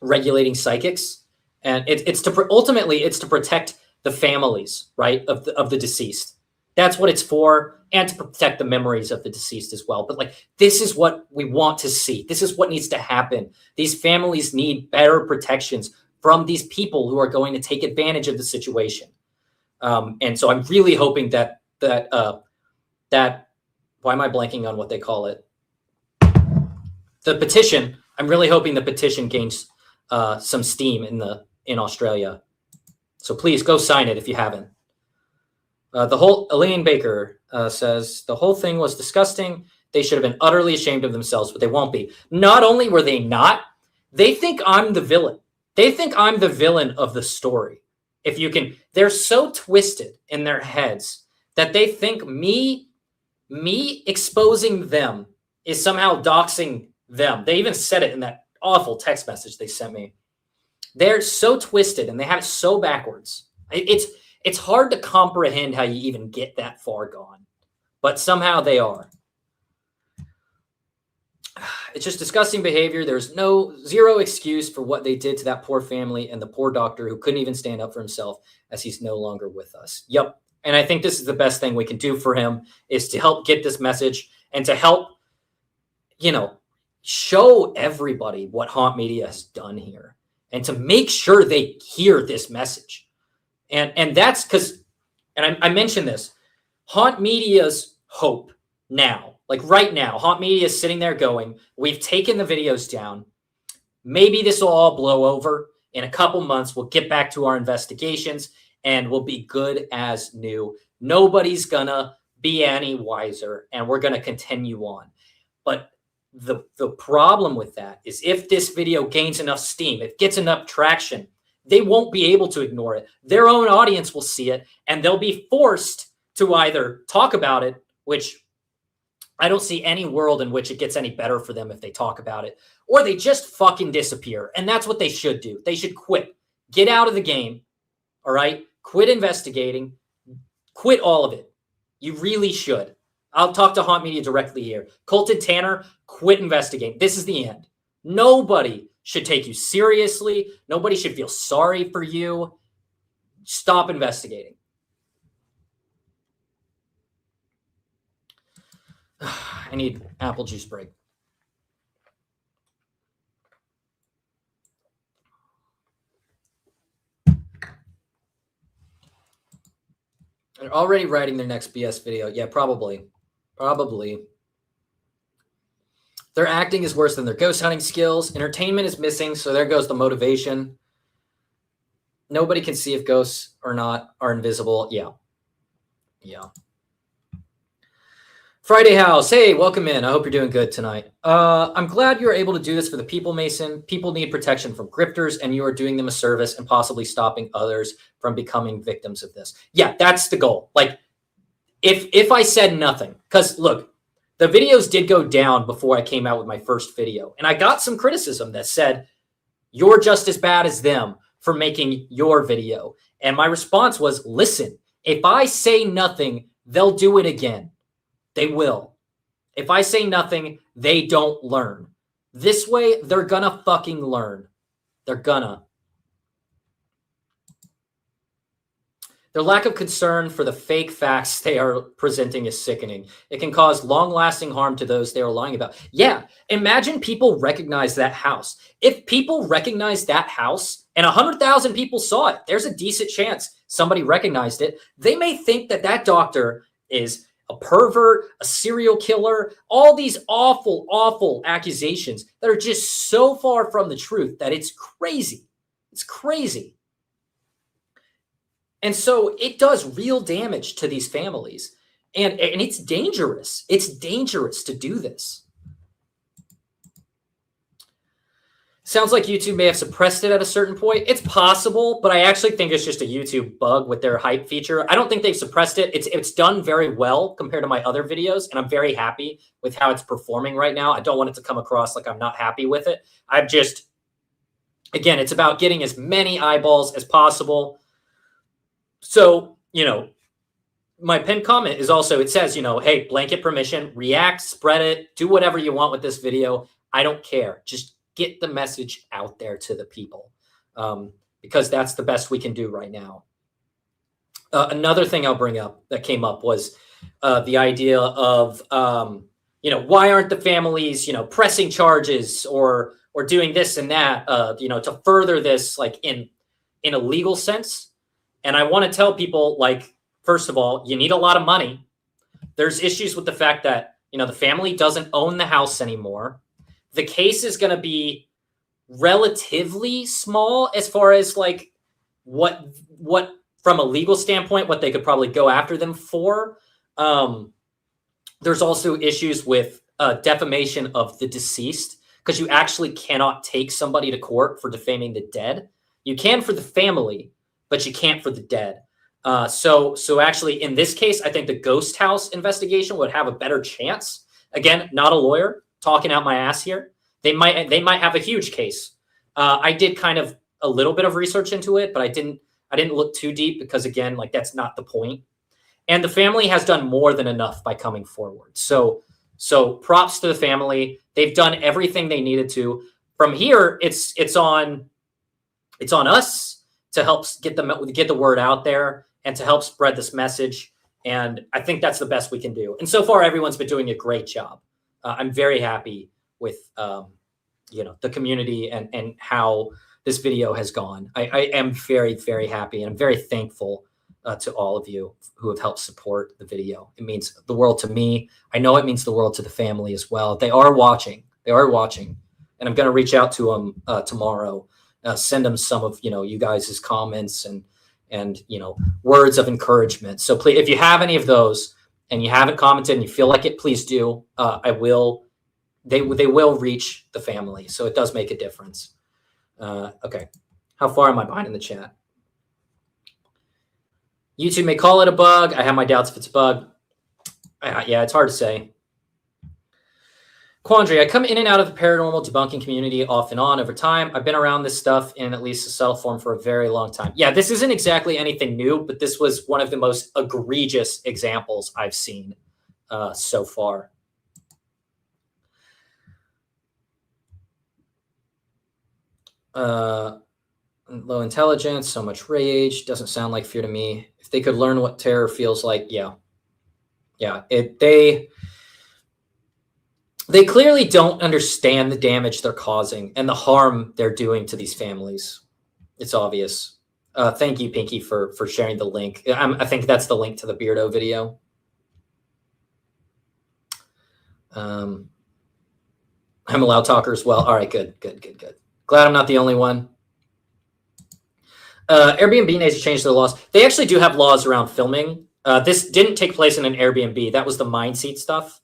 regulating psychics. And it's to ultimately it's to protect the families, right, of the deceased. That's what it's for, and to protect the memories of the deceased as well. But like, this is what we want to see. This is what needs to happen. These families need better protections from these people who are going to take advantage of the situation. And so I'm really hoping that why am I blanking on what they call it? The petition. I'm really hoping the petition gains some steam in Australia. So please go sign it if you haven't. Elaine Baker says, the whole thing was disgusting. They should have been utterly ashamed of themselves, but they won't be. Not only were they not, they think I'm the villain. They think I'm the villain of the story. They're so twisted in their heads that they think me exposing them is somehow doxing them. They even said it in that awful text message they sent me. They're so twisted and they have it so backwards. It's hard to comprehend how you even get that far gone, but somehow they are. It's just disgusting behavior. There's zero excuse for what they did to that poor family and the poor doctor who couldn't even stand up for himself as he's no longer with us. Yep. And I think this is the best thing we can do for him, is to help get this message and to help, show everybody what Haunt Media has done here and to make sure they hear this message. And that's because, and I mentioned this, Haunt Media's hope now, like right now, Haunt Media is sitting there going, we've taken the videos down. Maybe this will all blow over. In a couple months, we'll get back to our investigations and we'll be good as new. Nobody's gonna be any wiser, and we're gonna continue on. But the problem with that is, if this video gains enough steam, it gets enough traction, they won't be able to ignore it. Their own audience will see it, and they'll be forced to either talk about it, which I don't see any world in which it gets any better for them if they talk about it, or they just fucking disappear. And that's what they should do. They should quit. Get out of the game. All right? Quit investigating. Quit all of it. You really should. I'll talk to Haunt Media directly here. Colton Tanner, quit investigating. This is the end. Nobody should take you seriously. Nobody should feel sorry for you. Stop investigating. I need apple juice break. They're already writing their next BS video. Yeah, probably. Their acting is worse than their ghost hunting skills. Entertainment is missing, so there goes the motivation. Nobody can see if ghosts or not are invisible. Yeah. Friday House, hey, welcome in. I hope you're doing good tonight. I'm glad you're able to do this for the people, Mason. People need protection from grifters, and you are doing them a service and possibly stopping others from becoming victims of this. Yeah, that's the goal. Like, if I said nothing, because look, the videos did go down before I came out with my first video, and I got some criticism that said, you're just as bad as them for making your video. And my response was, listen, if I say nothing, they'll do it again. They will. If I say nothing, they don't learn. This way, they're gonna fucking learn. They're gonna. Their lack of concern for the fake facts they are presenting is sickening. It can cause long-lasting harm to those they are lying about. Yeah, imagine people recognize that house. If people recognize that house and 100,000 people saw it, there's a decent chance somebody recognized it. They may think that that doctor is a pervert, a serial killer, all these awful, awful accusations that are just so far from the truth that it's crazy. It's crazy. And so it does real damage to these families. And it's dangerous. It's dangerous to do this. Sounds like YouTube may have suppressed it at a certain point. It's possible, but I actually think it's just a YouTube bug with their hype feature. I don't think they've suppressed it. It's done very well compared to my other videos, and I'm very happy with how it's performing right now. I don't want it to come across like I'm not happy with it. I'm just, again, it's about getting as many eyeballs as possible. So, my pinned comment is also, it says, hey, blanket permission, react, spread it, do whatever you want with this video. I don't care. Just get the message out there to the people, because that's the best we can do right now. Another thing I'll bring up that came up was the idea of, why aren't the families, pressing charges or doing this and that, to further this, like in a legal sense. And I want to tell people, like, first of all, you need a lot of money. There's issues with the fact that, the family doesn't own the house anymore. The case is going to be relatively small as far as like what from a legal standpoint, what they could probably go after them for. There's also issues with defamation of the deceased, because you actually cannot take somebody to court for defaming the dead. You can for the family, but you can't for the dead. So actually in this case, I think the ghost house investigation would have a better chance. Again, not a lawyer talking out my ass here. They might have a huge case. I did kind of a little bit of research into it, but I I didn't look too deep because, again, like that's not the point. And the family has done more than enough by coming forward. So props to the family. They've done everything they needed to. From here, it's on us to help get the word out there and to help spread this message. And I think that's the best we can do. And so far, everyone's been doing a great job. I'm very happy with the community and how this video has gone. I am very, very happy, and I'm very thankful to all of you who have helped support the video. It means the world to me. I know it means the world to the family as well. They are watching. And I'm going to reach out to them tomorrow, send them some of you guys' comments and words of encouragement. So please, if you have any of those and you haven't commented and you feel like it, please do. They will reach the family, so it does make a difference. Okay, how far am I behind in the chat? YouTube may call it a bug. I have my doubts if it's a bug. Yeah, it's hard to say. Quandary, I come in and out of the paranormal debunking community off and on over time. I've been around this stuff in at least a subtle form for a very long time. Yeah, this isn't exactly anything new, but this was one of the most egregious examples I've seen so far. Low intelligence, so much rage, doesn't sound like fear to me. If they could learn what terror feels like, yeah. They clearly don't understand the damage they're causing and the harm they're doing to these families. It's obvious. Thank you, Pinky, for sharing the link. I think that's the link to the Beardo video. I'm a loud talker as well. All right, good. Glad I'm not the only one. Airbnb needs to change their laws. They actually do have laws around filming. This didn't take place in an Airbnb. That was the Mindseat stuff.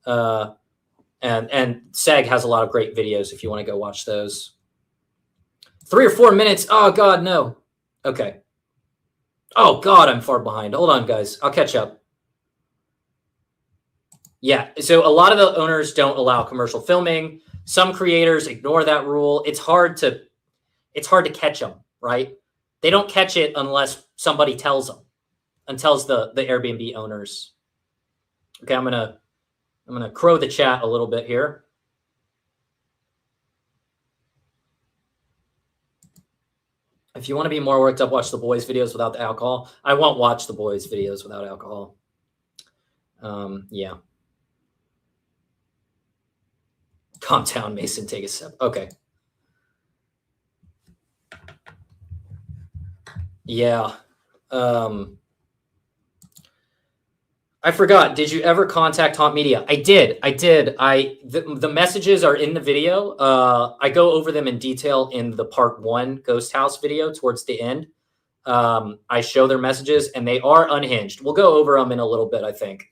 And SEG has a lot of great videos if you want to go watch those. 3 or 4 minutes. Oh, God, no. Okay. Oh, God, I'm far behind. Hold on, guys. I'll catch up. Yeah, so a lot of the owners don't allow commercial filming. Some creators ignore that rule. It's hard to catch them, right? They don't catch it unless somebody tells them and tells the Airbnb owners. Okay, I'm gonna crow the chat a little bit here. If you want to be more worked up, watch the boys' videos without the alcohol. I won't watch the boys' videos without alcohol. Yeah. Calm down, Mason. Take a sip. Okay. Yeah. I forgot. Did you ever contact Haunt Media? I did. The messages are in the video. I go over them in detail in the part 1 Ghost House video towards the end. I show their messages and they are unhinged. We'll go over them in a little bit, I think.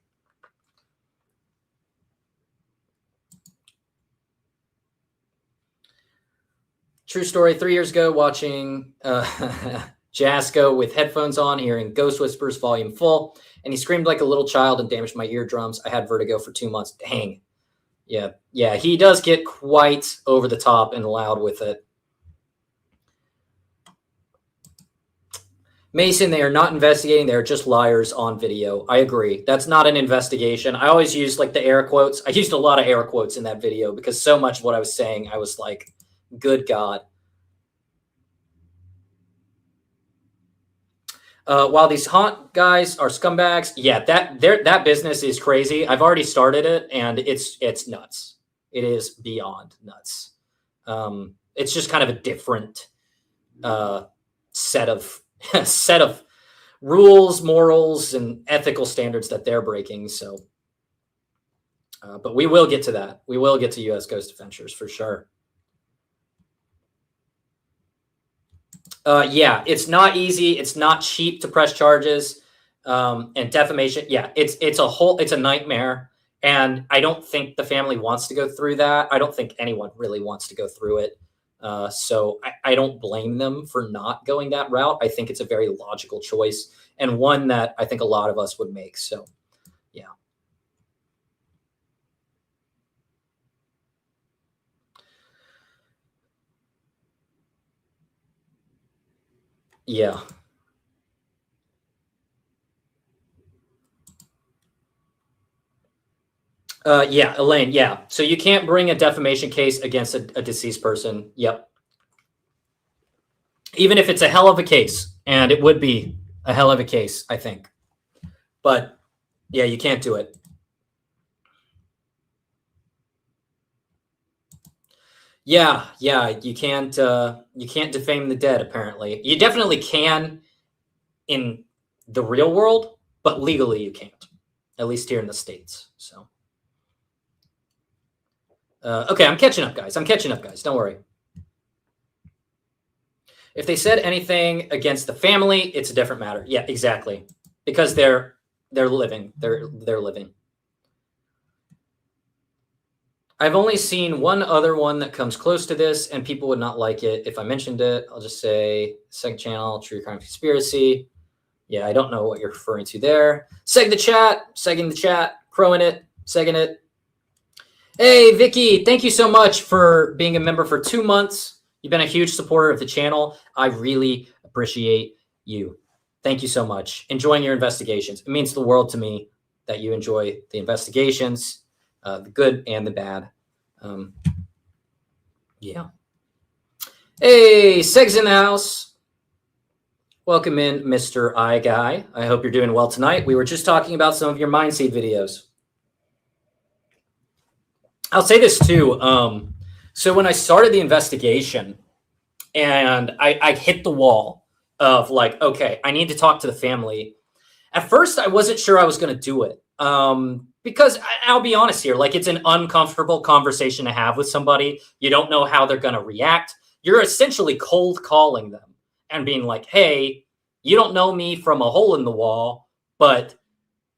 True story. 3 years ago, watching Jasko with headphones on, hearing Ghost Whispers volume full, and he screamed like a little child and damaged my eardrums. I had vertigo for 2 months. Dang. Yeah, he does get quite over the top and loud with it. Mason, they are not investigating. They're just liars on video. I agree. That's not an investigation. I always use like the air quotes. I used a lot of air quotes in that video because so much of what I was saying, I was like, good God. While these haunt guys are scumbags, yeah, that business is crazy. I've already started it, and it's nuts. It is beyond nuts. It's just kind of a different set of rules, morals, and ethical standards that they're breaking. So, but we will get to that. We will get to U.S. Ghost Adventures for sure. Yeah, it's not easy. It's not cheap to press charges, and defamation. Yeah, it's a nightmare. And I don't think the family wants to go through that. I don't think anyone really wants to go through it. So I don't blame them for not going that route. I think it's a very logical choice and one that I think a lot of us would make. So, yeah. Yeah. Yeah, Elaine. Yeah. So you can't bring a defamation case against a deceased person. Yep. Even if it's a hell of a case, and it would be a hell of a case, I think. But yeah, you can't do it. Yeah, you can't defame the dead, apparently. You definitely can in the real world, but legally you can't. At least here in the States. So okay, I'm catching up, guys. Don't worry. If they said anything against the family, it's a different matter. Yeah, exactly. Because they're living. They're living. I've only seen one other one that comes close to this, and people would not like it if I mentioned it. I'll just say second channel, True Crime Conspiracy. Yeah, I don't know what you're referring to there. Segging the chat, crowing it, segging it. Hey, Vicky, thank you so much for being a member for 2 months. You've been a huge supporter of the channel. I really appreciate you. Thank you so much. Enjoying your investigations. It means the world to me that you enjoy the investigations, the good and the bad. Yeah. Hey, Segs in the house. Welcome in, Mr. I Guy. I hope you're doing well tonight. We were just talking about some of your Mindseed videos. I'll say this too. So when I started the investigation and I hit the wall of like, okay, I need to talk to the family. At first, I wasn't sure I was going to do it. Because I'll be honest here, like it's an uncomfortable conversation to have with somebody. You don't know how they're going to react. You're essentially cold calling them and being like, hey, you don't know me from a hole in the wall, but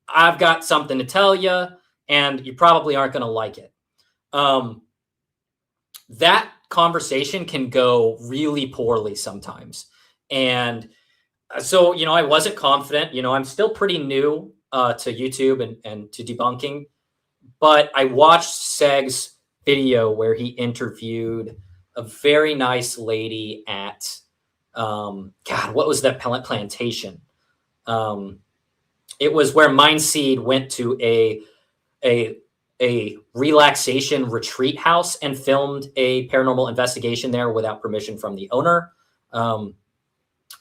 I've got something to tell you and you probably aren't going to like it. That conversation can go really poorly sometimes. And so, I wasn't confident. I'm still pretty new to YouTube and to debunking, but I watched Seg's video where he interviewed a very nice lady at, God, what was that plantation? It was where Mindseed went to a relaxation retreat house and filmed a paranormal investigation there without permission from the owner.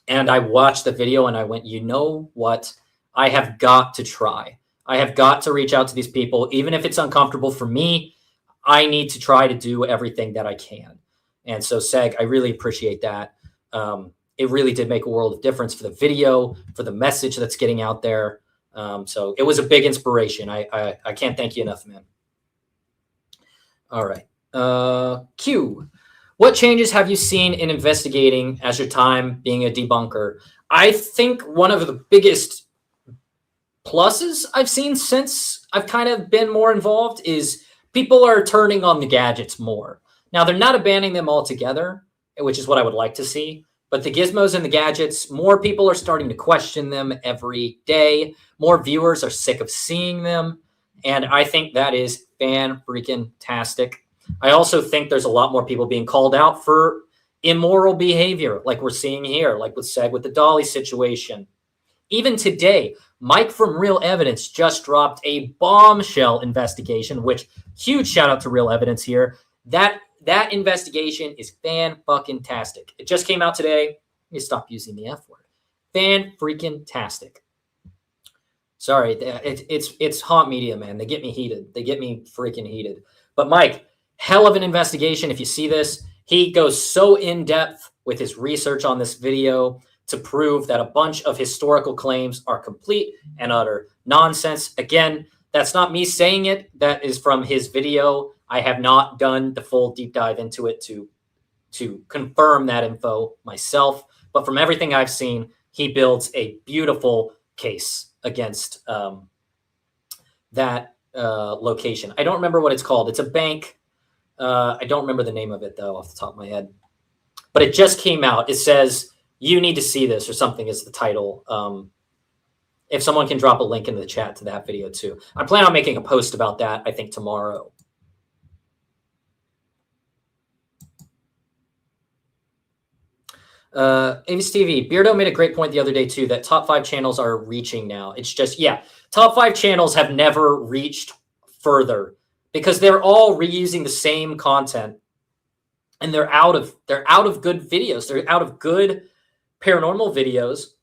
And I watched the video and I went, you know what? I have got to try. I have got to reach out to these people. Even if it's uncomfortable for me, I need to try to do everything that I can. And so, Seg, I really appreciate that. It really did make a world of difference for the video, for the message that's getting out there. So it was a big inspiration. I can't thank you enough, man. All right. Q. What changes have you seen in investigating as your time being a debunker? I think one of the biggest pluses I've seen since I've kind of been more involved is people are turning on the gadgets more. Now, they're not abandoning them altogether, which is what I would like to see. But the gizmos and the gadgets, more people are starting to question them every day. More viewers are sick of seeing them. And I think that is fan-freaking-tastic. I also think there's a lot more people being called out for immoral behavior, like we're seeing here, like with Seg with the Dolly situation. Even today, Mike from Real Evidence just dropped a bombshell investigation, which huge shout out to Real Evidence here. That investigation is fan-fucking-tastic. It just came out today. You stop using the F word. Fan-freaking-tastic. Sorry, it's haunt media, man. They get me heated. They get me freaking heated. But Mike, hell of an investigation. If you see this, he goes so in depth with his research on this video to prove that a bunch of historical claims are complete and utter nonsense. Again, that's not me saying it. That is from his video. I have not done the full deep dive into it to confirm that info myself. But from everything I've seen, he builds a beautiful case against that location. I don't remember what it's called. It's a bank. I don't remember the name of it, though, off the top of my head. But it just came out. It says, you need to see this or something is the title. If someone can drop a link into the chat to that video, too. I plan on making a post about that, I think, tomorrow. Avis TV, Beardo made a great point the other day, too, that top 5 channels are reaching now. It's just, yeah, top 5 channels have never reached further because they're all reusing the same content, and they're out of good videos. They're out of good paranormal videos.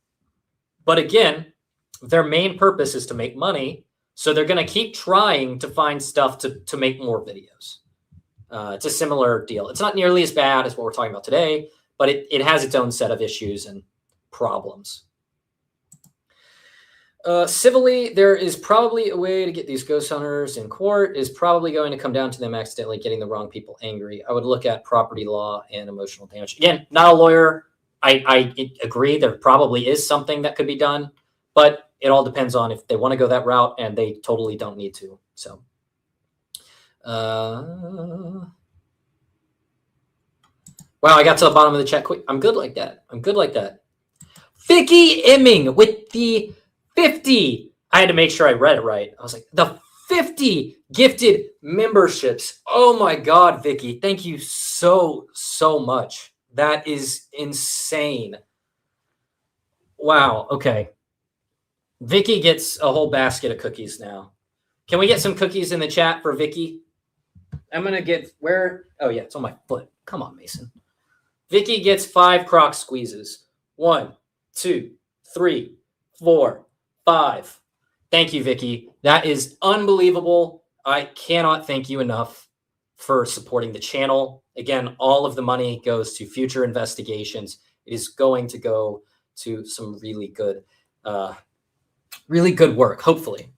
But again, their main purpose is to make money, so they're going to keep trying to find stuff to make more videos. It's a similar deal. It's not nearly as bad as what we're talking about today, but it has its own set of issues and problems. Civilly, there is probably a way to get these ghost hunters in court. Is probably going to come down to them accidentally getting the wrong people angry. I would look at property law and emotional damage. Again, not a lawyer. I agree. There probably is something that could be done, but it all depends on if they want to go that route, and they totally don't need to. So, wow, I got to the bottom of the chat quick. I'm good like that. I'm good like that. Vicky Imming with the 50. I had to make sure I read it right. I was like, the 50 gifted memberships. Oh my God, Vicky. Thank you so much. That is insane. Wow. Okay. Vicky gets a whole basket of cookies now. Can we get some cookies in the chat for Vicky? I'm going to get where? Oh yeah, it's on my foot. Come on, Mason. Vicky gets 5 Croc squeezes. 1, 2, 3, 4, 5. Thank you, Vicky. That is unbelievable. I cannot thank you enough for supporting the channel. Again, all of the money goes to future investigations. It is going to go to some really good work. Hopefully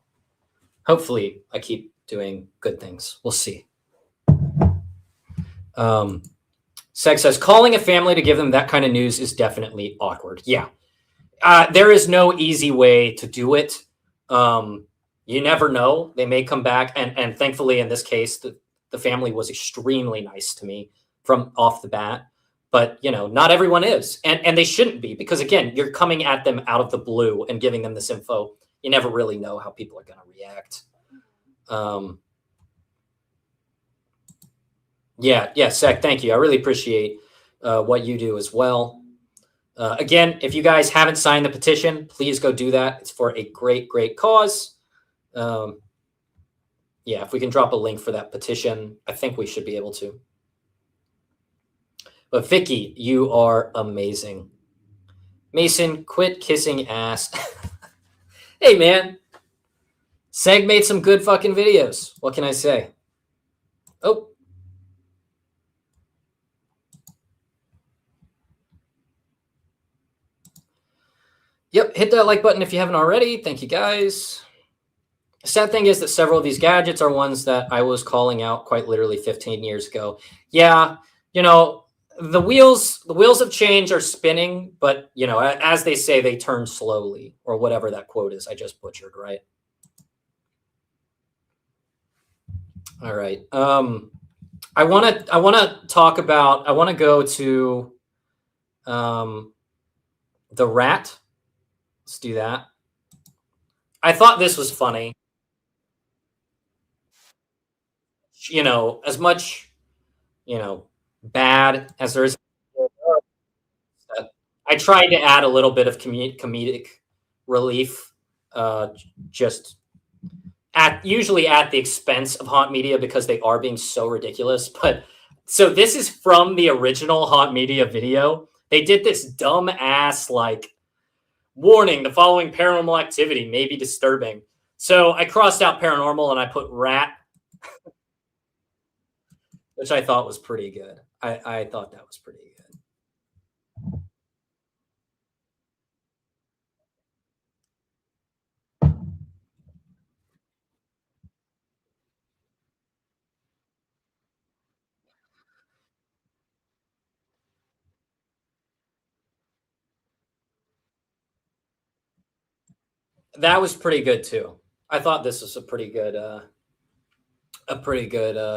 I keep doing good things. We'll see. Seg says, calling a family to give them that kind of news is definitely awkward. Yeah. There is no easy way to do it. You never know. They may come back. And thankfully, in this case, the family was extremely nice to me from off the bat. But, not everyone is. And they shouldn't be. Because, again, you're coming at them out of the blue and giving them this info. You never really know how people are going to react. Yeah, Sec, thank you. I really appreciate what you do as well. Again, if you guys haven't signed the petition, please go do that. It's for a great cause. Yeah, if we can drop a link for that petition, I think we should be able to. But Vicky, you are amazing. Mason, quit kissing ass. Hey, man. Seg made some good fucking videos. What can I say? Oh. Yep, hit that like button if you haven't already. Thank you, guys. The sad thing is that several of these gadgets are ones that I was calling out quite literally 15 years ago. Yeah, the wheels of change are spinning, but, as they say, they turn slowly, or whatever that quote is I just butchered, right? All right. I want to go to the rat. Let's do that. I thought this was funny. As much, bad as there is, I tried to add a little bit of comedic relief, just usually at the expense of Haunt Media because they are being so ridiculous. But so this is from the original Haunt Media video. They did this dumb ass warning, the following paranormal activity may be disturbing. So I crossed out paranormal and I put rat, which I thought was pretty good. I thought that was pretty good. That was pretty good too. I thought this was a pretty good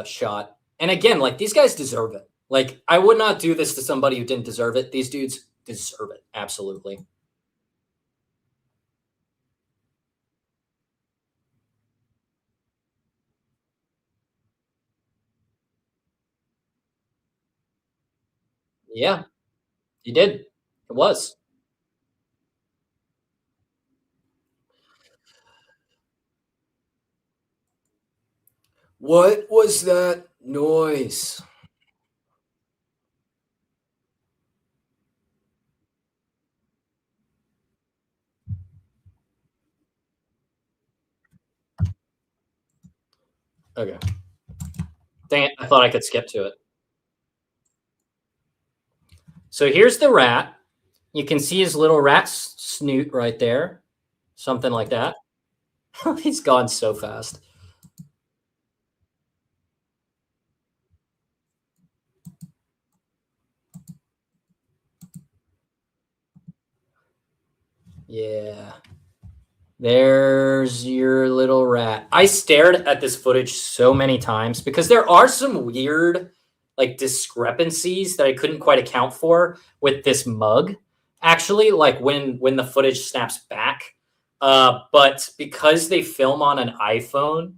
shot. And again, these guys deserve it. I would not do this to somebody who didn't deserve it. These dudes deserve it. Absolutely. Yeah, you did. It was. What was that noise? Okay. Dang it, I thought I could skip to it. So here's the rat. You can see his little rat snoot right there. Something like that. He's gone so fast. Yeah. There's your little rat. I stared at this footage so many times because there are some weird like discrepancies that I couldn't quite account for with this mug. Actually, like when the footage snaps back. But because they film on an iPhone,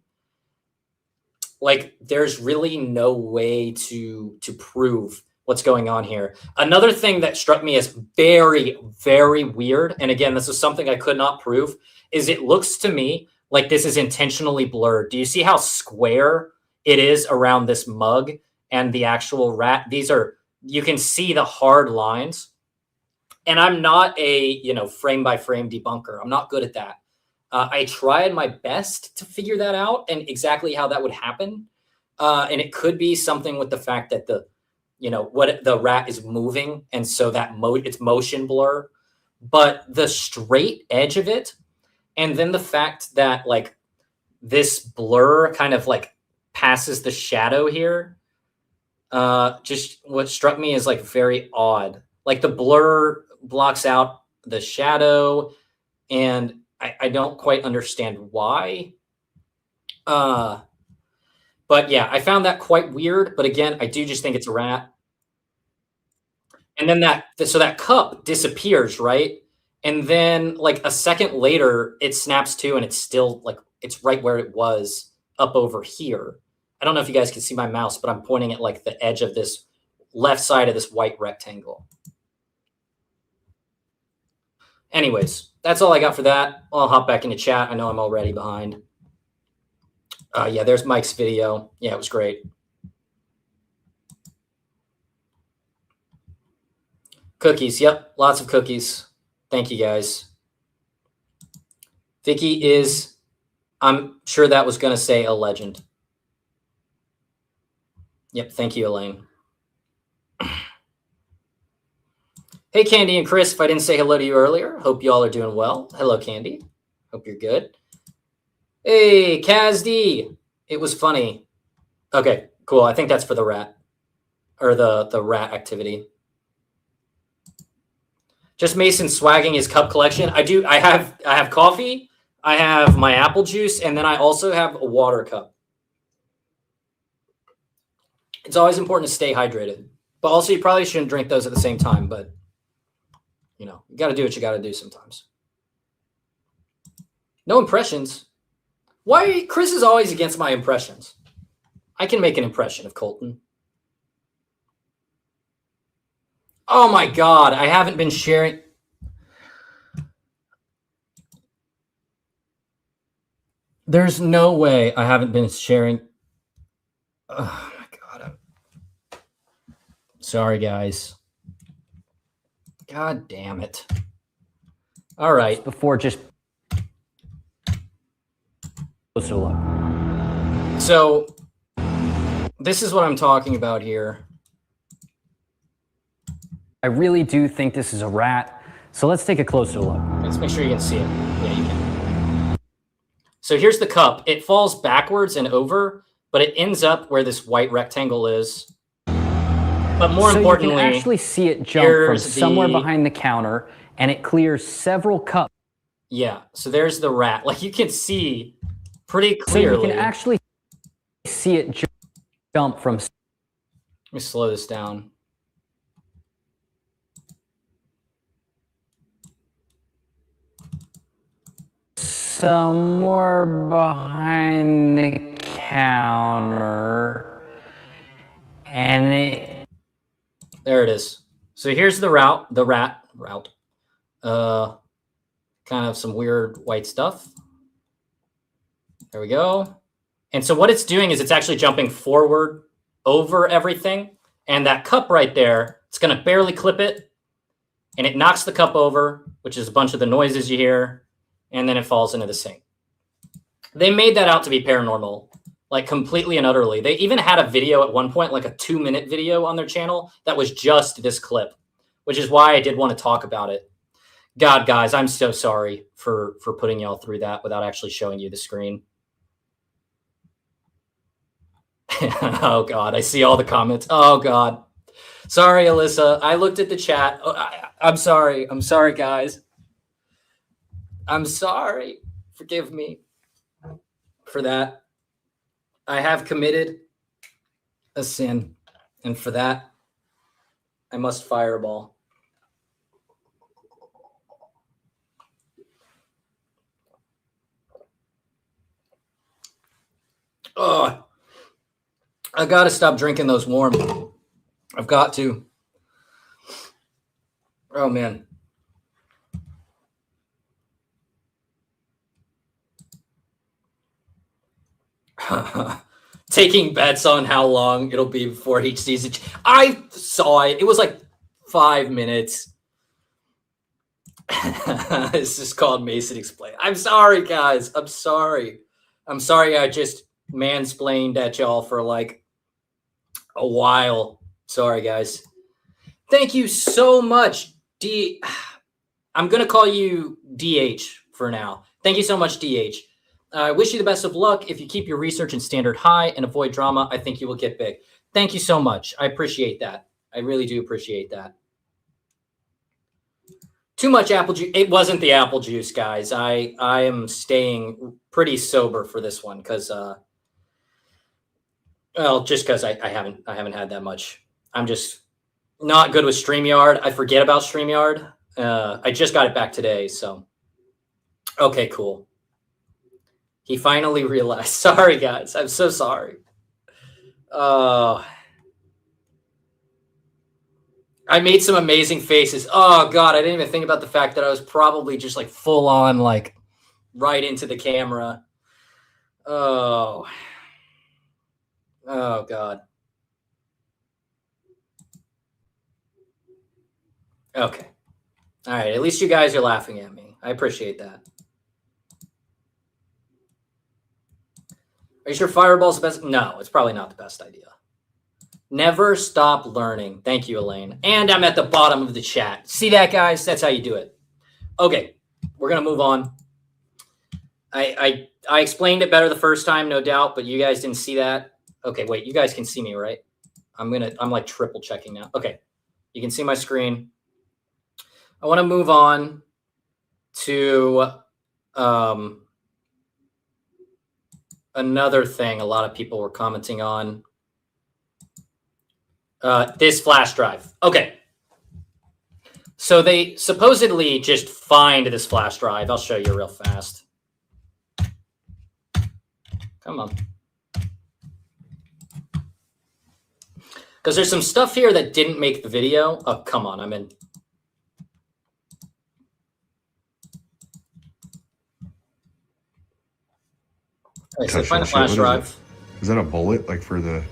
like there's really no way to prove what's going on here. Another thing that struck me as very, very weird, and again, this is something I could not prove, is it looks to me like this is intentionally blurred. Do you see how square it is around this mug and the actual rat? These are, you can see the hard lines. And I'm not a, frame by frame debunker. I'm not good at that. I tried my best to figure that out and exactly how that would happen. And it could be something with the fact that what the rat is moving, and so that it's motion blur. But the straight edge of it, and then the fact that like this blur kind of like passes the shadow here, just what struck me as like very odd. Like the blur blocks out the shadow, and I don't quite understand why. But yeah, I found that quite weird. But again, I do just think it's a rat. And then that cup disappears, right? And then like a second later, it snaps to, and it's still like it's right where it was up over here. I don't know if you guys can see my mouse, but I'm pointing at like the edge of this left side of this white rectangle. Anyways, that's all I got for that. I'll hop back into chat. I know I'm already behind. Yeah, there's Mike's video. Yeah, it was great. Cookies. Yep, lots of cookies. Thank you, guys. Vicky is, I'm sure that was going to say a legend. Yep, thank you, Elaine. Hey, Candy and Chris, if I didn't say hello to you earlier, hope you all are doing well. Hello, Candy. Hope you're good. Hey, Kazdi. It was funny. Okay, cool. I think that's for the rat, or the rat activity. Just Mason swagging his cup collection. I have coffee, I have my apple juice, and then I also have a water cup. It's always important to stay hydrated. But also you probably shouldn't drink those at the same time, but you got to do what you got to do sometimes. No impressions. Why Chris is always against my impressions? I can make an impression of Colton. Oh my God, I haven't been sharing. There's no way I haven't been sharing. Oh my God. Sorry, guys. God damn it. All right. Before just closer look. So this is what I'm talking about here. I really do think this is a rat. So let's take a closer look. Let's make sure you can see it. Yeah, you can. So here's the cup. It falls backwards and over, but it ends up where this white rectangle is. But more importantly, you can actually see it jump from somewhere behind the counter, and it clears several cups. Yeah, so there's the rat. Like you can see pretty clearly. So you can actually see it jump from. Let me slow this down. Somewhere behind the counter, and there it is. So here's the rat route. Kind of some weird white stuff. There we go. And so what it's doing is it's actually jumping forward over everything. And that cup right there, it's going to barely clip it. And it knocks the cup over, which is a bunch of the noises you hear. And then it falls into the sink. They made that out to be paranormal, like completely and utterly. They even had a video at one point, like a 2-minute video on their channel that was just this clip, which is why I did want to talk about it. God, guys, I'm so sorry for putting y'all through that without actually showing you the screen. Oh, God, I see all the comments. Oh, God. Sorry, Alyssa. I looked at the chat. Oh, I'm sorry. I'm sorry, guys. I'm sorry. Forgive me for that. I have committed a sin, and for that, I must fireball. Oh, I got to stop drinking those warm. I've got to. Oh, man. Taking bets on how long it'll be before each season. I saw it. It was like 5 minutes. This is called Mason Explain. I'm sorry, guys. I'm sorry. I'm sorry I just mansplained at y'all for like a while. Sorry, guys. Thank you so much, D. I'm going to call you DH for now. Thank you so much, DH. I wish you the best of luck. If you keep your research and standard high and avoid drama, I think you will get big. Thank you so much. I appreciate that. I really do appreciate that. Too much apple juice. It wasn't the apple juice, guys. I am staying pretty sober for this one because, well, just because I haven't had that much. I'm just not good with StreamYard. I forget about StreamYard. I just got it back today, so okay, cool. He finally realized. Sorry, guys. I'm so sorry. I made some amazing faces. Oh, God. I didn't even think about the fact that I was probably just like full on, like right into the camera. Oh, God. Okay. All right. At least you guys are laughing at me. I appreciate that. Are you sure Fireball's the best? No, it's probably not the best idea. Never stop learning. Thank you, Elaine. And I'm at the bottom of the chat. See that, guys? That's how you do it. Okay, we're going to move on. I explained it better the first time, no doubt, but you guys didn't see that. Okay, wait, you guys can see me, right? I'm like triple checking now. Okay, you can see my screen. I want to move on to another thing a lot of people were commenting on. This flash drive. Okay. So they supposedly just find this flash drive. I'll show you real fast. Come on. Because there's some stuff here that didn't make the video. Oh, come on. I'm in. Okay, so find a flash drive. Is that a bullet, like for the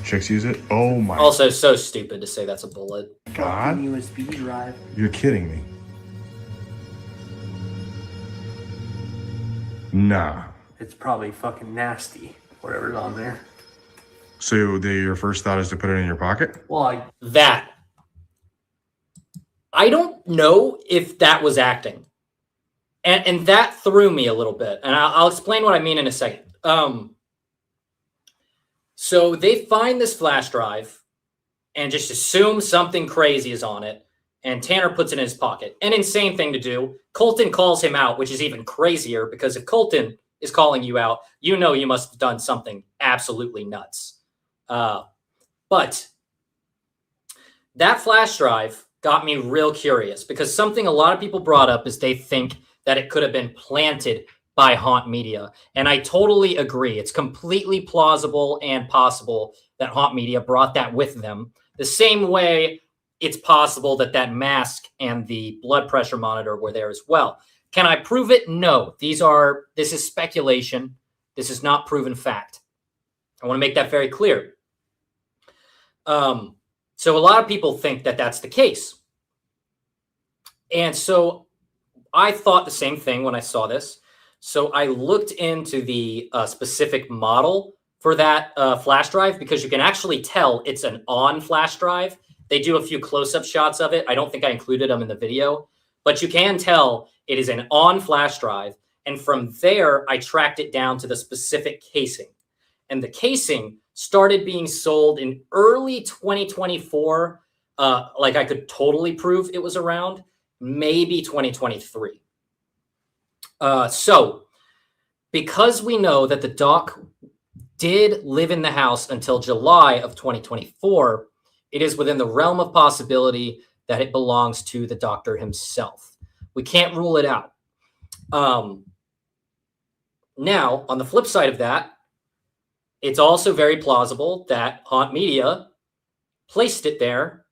chicks use it? Oh my. Also, so stupid to say that's a bullet. God. USB drive. You're kidding me. Nah. It's probably fucking nasty, whatever's on there. So your first thought is to put it in your pocket? Well, I don't know if that was acting. And that threw me a little bit. And I'll explain what I mean in a second. So they find this flash drive and just assume something crazy is on it. And Tanner puts it in his pocket. An insane thing to do. Colton calls him out, which is even crazier because if Colton is calling you out, you know you must have done something absolutely nuts. But that flash drive got me real curious because something a lot of people brought up is they think that it could have been planted by Haunt Media. And I totally agree. It's completely plausible and possible that Haunt Media brought that with them. The same way it's possible that that mask and the blood pressure monitor were there as well. Can I prove it? No. This is speculation. This is not proven fact. I want to make that very clear. So a lot of people think that that's the case. And so I thought the same thing when I saw this. So I looked into the specific model for that flash drive, because you can actually tell it's an on flash drive. They do a few close-up shots of it. I don't think I included them in the video, but you can tell it is an on flash drive. And from there, I tracked it down to the specific casing. And the casing started being sold in early 2024. Like I could totally prove it was around maybe 2023. So because we know that the doc did live in the house until July of 2024, it is within the realm of possibility that it belongs to the doctor himself. We can't rule it out. Now, on the flip side of that, it's also very plausible that Haunt Media placed it there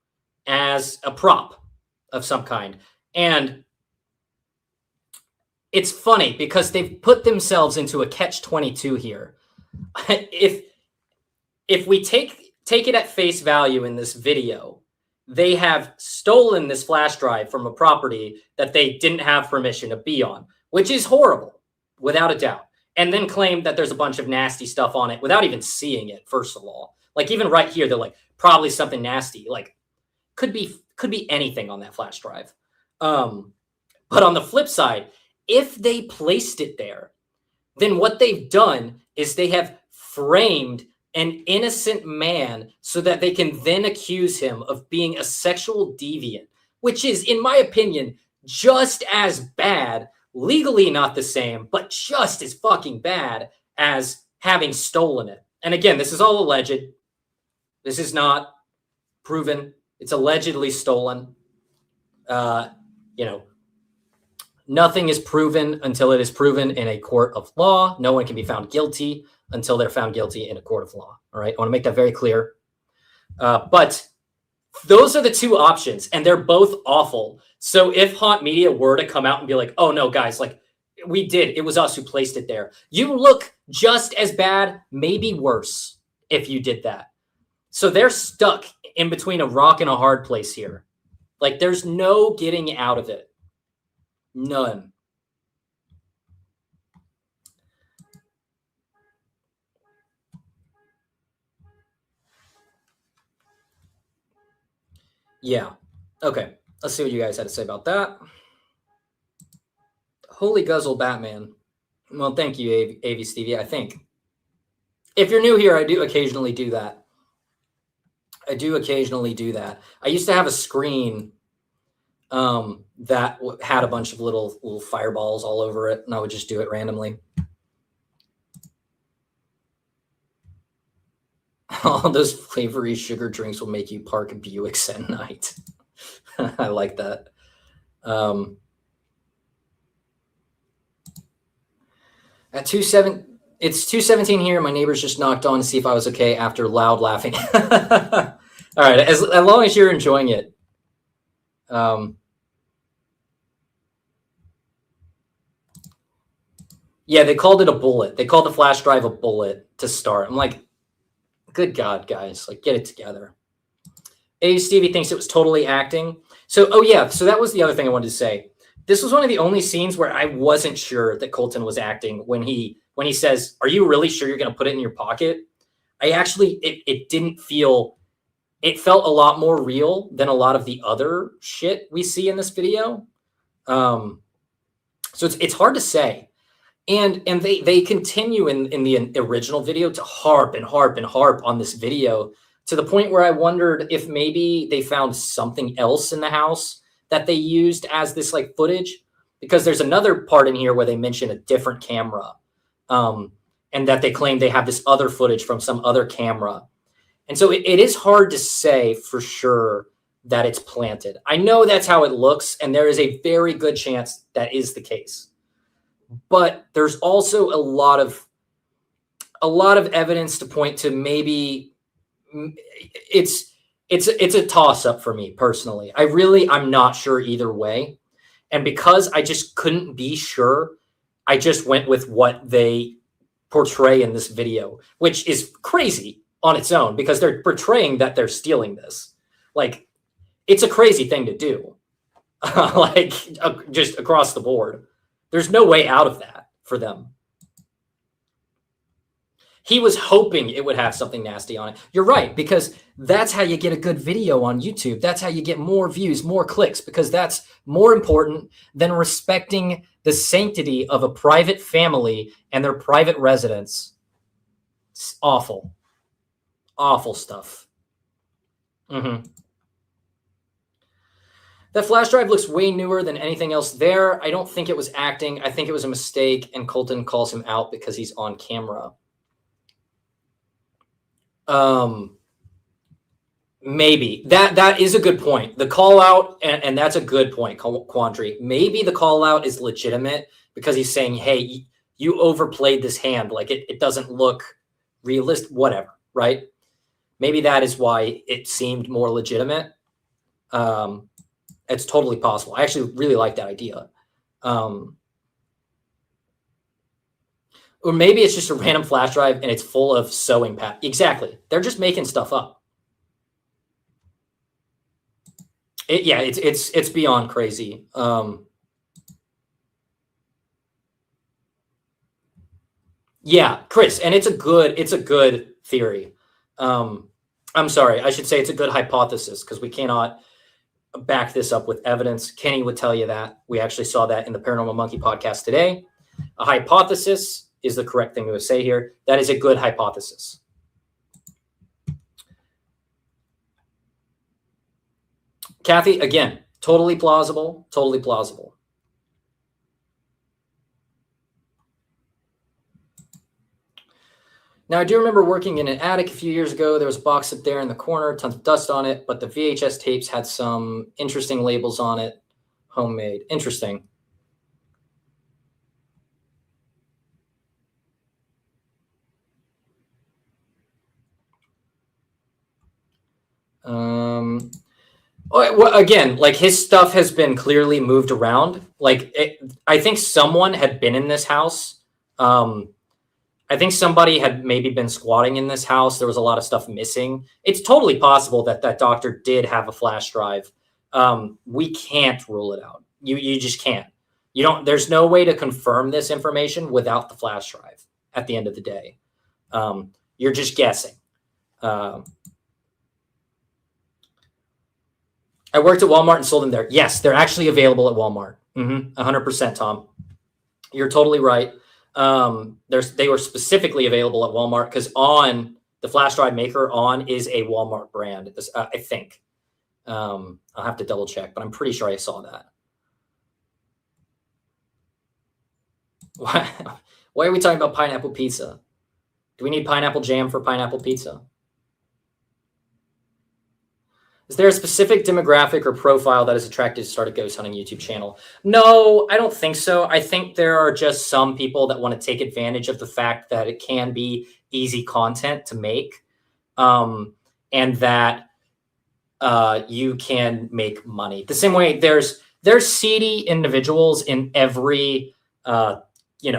as a prop of some kind. And it's funny because they've put themselves into a catch-22 here. If we take it at face value in this video, they have stolen this flash drive from a property that they didn't have permission to be on, which is horrible, without a doubt. And then claim that there's a bunch of nasty stuff on it without even seeing it, first of all. Like, even right here, they're like, probably something nasty. Like, could be anything on that flash drive. But on the flip side, if they placed it there, then what they've done is they have framed an innocent man so that they can then accuse him of being a sexual deviant, which is, in my opinion, just as bad, legally not the same, but just as fucking bad as having stolen it. And again, this is all alleged. This is not proven. It's allegedly stolen. Nothing is proven until it is proven in a court of law. No one can be found guilty until they're found guilty in a court of law. All right. I want to make that very clear. But those are the two options, and they're both awful. So if Haunt Media were to come out and be like, oh no, guys, like we did, it was us who placed it there, you look just as bad, maybe worse if you did that. So they're stuck in between a rock and a hard place here. Like, there's no getting out of it. None. Yeah. Okay. Let's see what you guys had to say about that. Holy guzzle, Batman. Well, thank you, AV Stevie. I think if you're new here, I do occasionally do that. I used to have a screen that had a bunch of little fireballs all over it, and I would just do it randomly. All those flavory sugar drinks will make you park Buicks at night. I like that. At 2:07, it's 2:17 here. My neighbors just knocked on to see if I was okay after loud laughing. All right, as long as you're enjoying it. Yeah, they called it a bullet. They called the flash drive a bullet to start. I'm like, good God, guys, like, get it together. Stevie thinks it was totally acting. So, oh yeah, so that was the other thing I wanted to say. This was one of the only scenes where I wasn't sure that Colton was acting when he says, "Are you really sure you're going to put it in your pocket?" I actually, it didn't feel, it felt a lot more real than a lot of the other shit we see in this video. So it's hard to say. And they continue in the original video to harp and harp and harp on this video, to the point where I wondered if maybe they found something else in the house that they used as this like footage, because there's another part in here where they mention a different camera, and that they claim they have this other footage from some other camera. And so it is hard to say for sure that it's planted. I know that's how it looks, and there is a very good chance that is the case. But there's also a lot of evidence to point to maybe it's a toss-up for me personally. I'm not sure either way. And because I just couldn't be sure, I just went with what they portray in this video, which is crazy on its own because they're portraying that they're stealing this. Like, it's a crazy thing to do, like just across the board. There's no way out of that for them. He was hoping it would have something nasty on it. You're right, because that's how you get a good video on YouTube. That's how you get more views, more clicks, because that's more important than respecting the sanctity of a private family and their private residence. It's awful. Awful stuff. That flash drive looks way newer than anything else there. I don't think it was acting. I think it was a mistake, and Colton calls him out because he's on camera. Maybe that is a good point. The call out, and that's a good point, Quandary. Maybe the call out is legitimate because he's saying, hey, you overplayed this hand. Like it doesn't look realistic, whatever, right? Maybe that is why it seemed more legitimate. It's totally possible. I actually really like that idea. Or maybe it's just a random flash drive and it's full of sewing pad. Exactly. They're just making stuff up. It's beyond crazy. Yeah, Chris, and it's a good theory. I'm sorry, I should say it's a good hypothesis because we cannot back this up with evidence. Kenny would tell you that. We actually saw that in the Paranormal Monkey podcast today. A hypothesis is the correct thing to say here. That is a good hypothesis. Kathy, again, totally plausible, totally plausible. Now, I do remember working in an attic a few years ago. There was a box up there in the corner, tons of dust on it, but the VHS tapes had some interesting labels on it. Homemade. Interesting. Well, again, like his stuff has been clearly moved around. Like I think someone had been in this house. I think somebody had maybe been squatting in this house. There was a lot of stuff missing. It's totally possible that that doctor did have a flash drive. We can't rule it out. You just can't. You don't. There's no way to confirm this information without the flash drive. At the end of the day, you're just guessing. I worked at Walmart and sold them there. Yes, they're actually available at Walmart. 100%, Tom. You're totally right. They were specifically available at Walmart because On, the flash drive maker, On is a Walmart brand. I think. I'll have to double check, but I'm pretty sure I saw that. Why are we talking about pineapple pizza? Do we need pineapple jam for pineapple pizza? Is there a specific demographic or profile that is attracted to start a ghost hunting YouTube channel? No, I don't think so. I think there are just some people that want to take advantage of the fact that it can be easy content to make, and that you can make money. The same way there's seedy individuals in every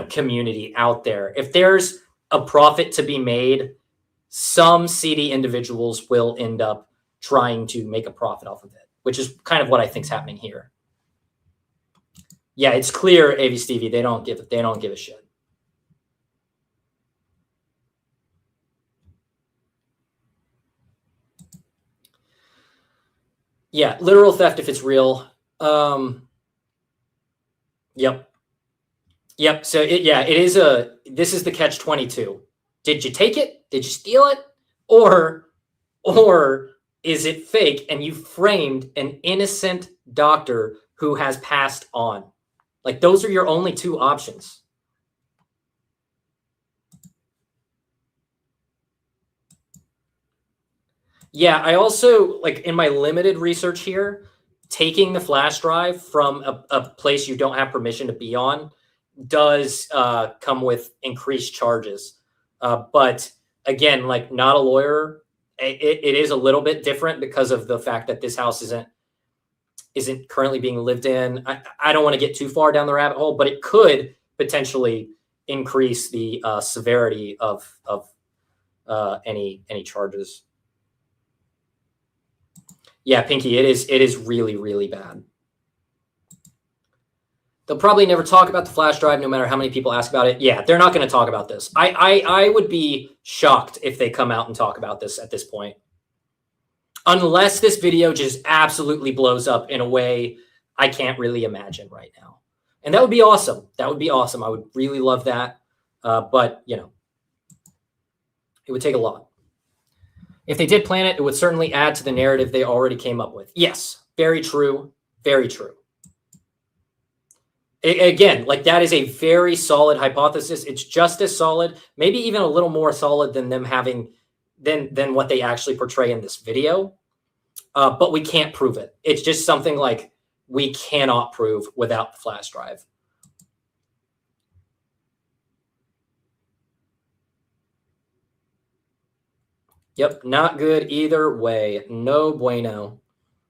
community out there. If there's a profit to be made, some seedy individuals will end up trying to make a profit off of it, which is kind of what I think is happening here. Yeah, it's clear, AV Stevie, they don't give a shit. Yeah, literal theft if it's real. Yep. So this is the catch-22. Did you take it? Did you steal it? Or is it fake and you framed an innocent doctor who has passed on? Like, those are your only two options. Yeah, I also, like, in my limited research here, taking the flash drive from a place you don't have permission to be on does come with increased charges. But again, like, not a lawyer, it is a little bit different because of the fact that this house isn't currently being lived in. I don't want to get too far down the rabbit hole, but it could potentially increase the severity of any charges. Yeah, Pinky, it is really, really bad. They'll probably never talk about the flash drive, no matter how many people ask about it. Yeah, they're not going to talk about this. I would be shocked if they come out and talk about this at this point. Unless this video just absolutely blows up in a way I can't really imagine right now. And that would be awesome. That would be awesome. I would really love that. But, you know, it would take a lot. If they did plan it, it would certainly add to the narrative they already came up with. Yes, very true. Very true. Again, like that is a very solid hypothesis. It's just as solid, maybe even a little more solid than them having than what they actually portray in this video. But we can't prove it. It's just something like we cannot prove without the flash drive. Yep, not good either way. No bueno.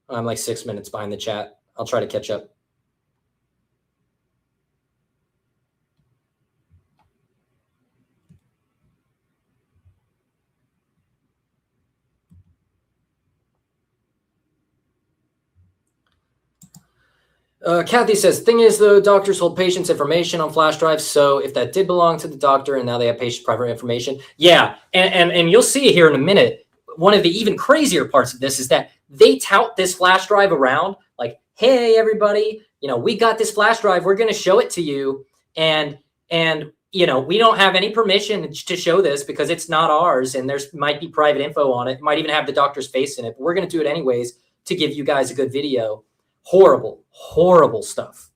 I'm like 6 minutes behind the chat. I'll try to catch up. Kathy says, thing is, though, doctors hold patients' information on flash drives. So if that did belong to the doctor and now they have patient private information. Yeah. And you'll see here in a minute, one of the even crazier parts of this is that they tout this flash drive around like, hey, everybody, you know, we got this flash drive. We're going to show it to you. And, you know, we don't have any permission to show this because it's not ours. And there's might be private info on it. It might even have the doctor's face in it. But we're going to do it anyways to give you guys a good video. Horrible, horrible stuff.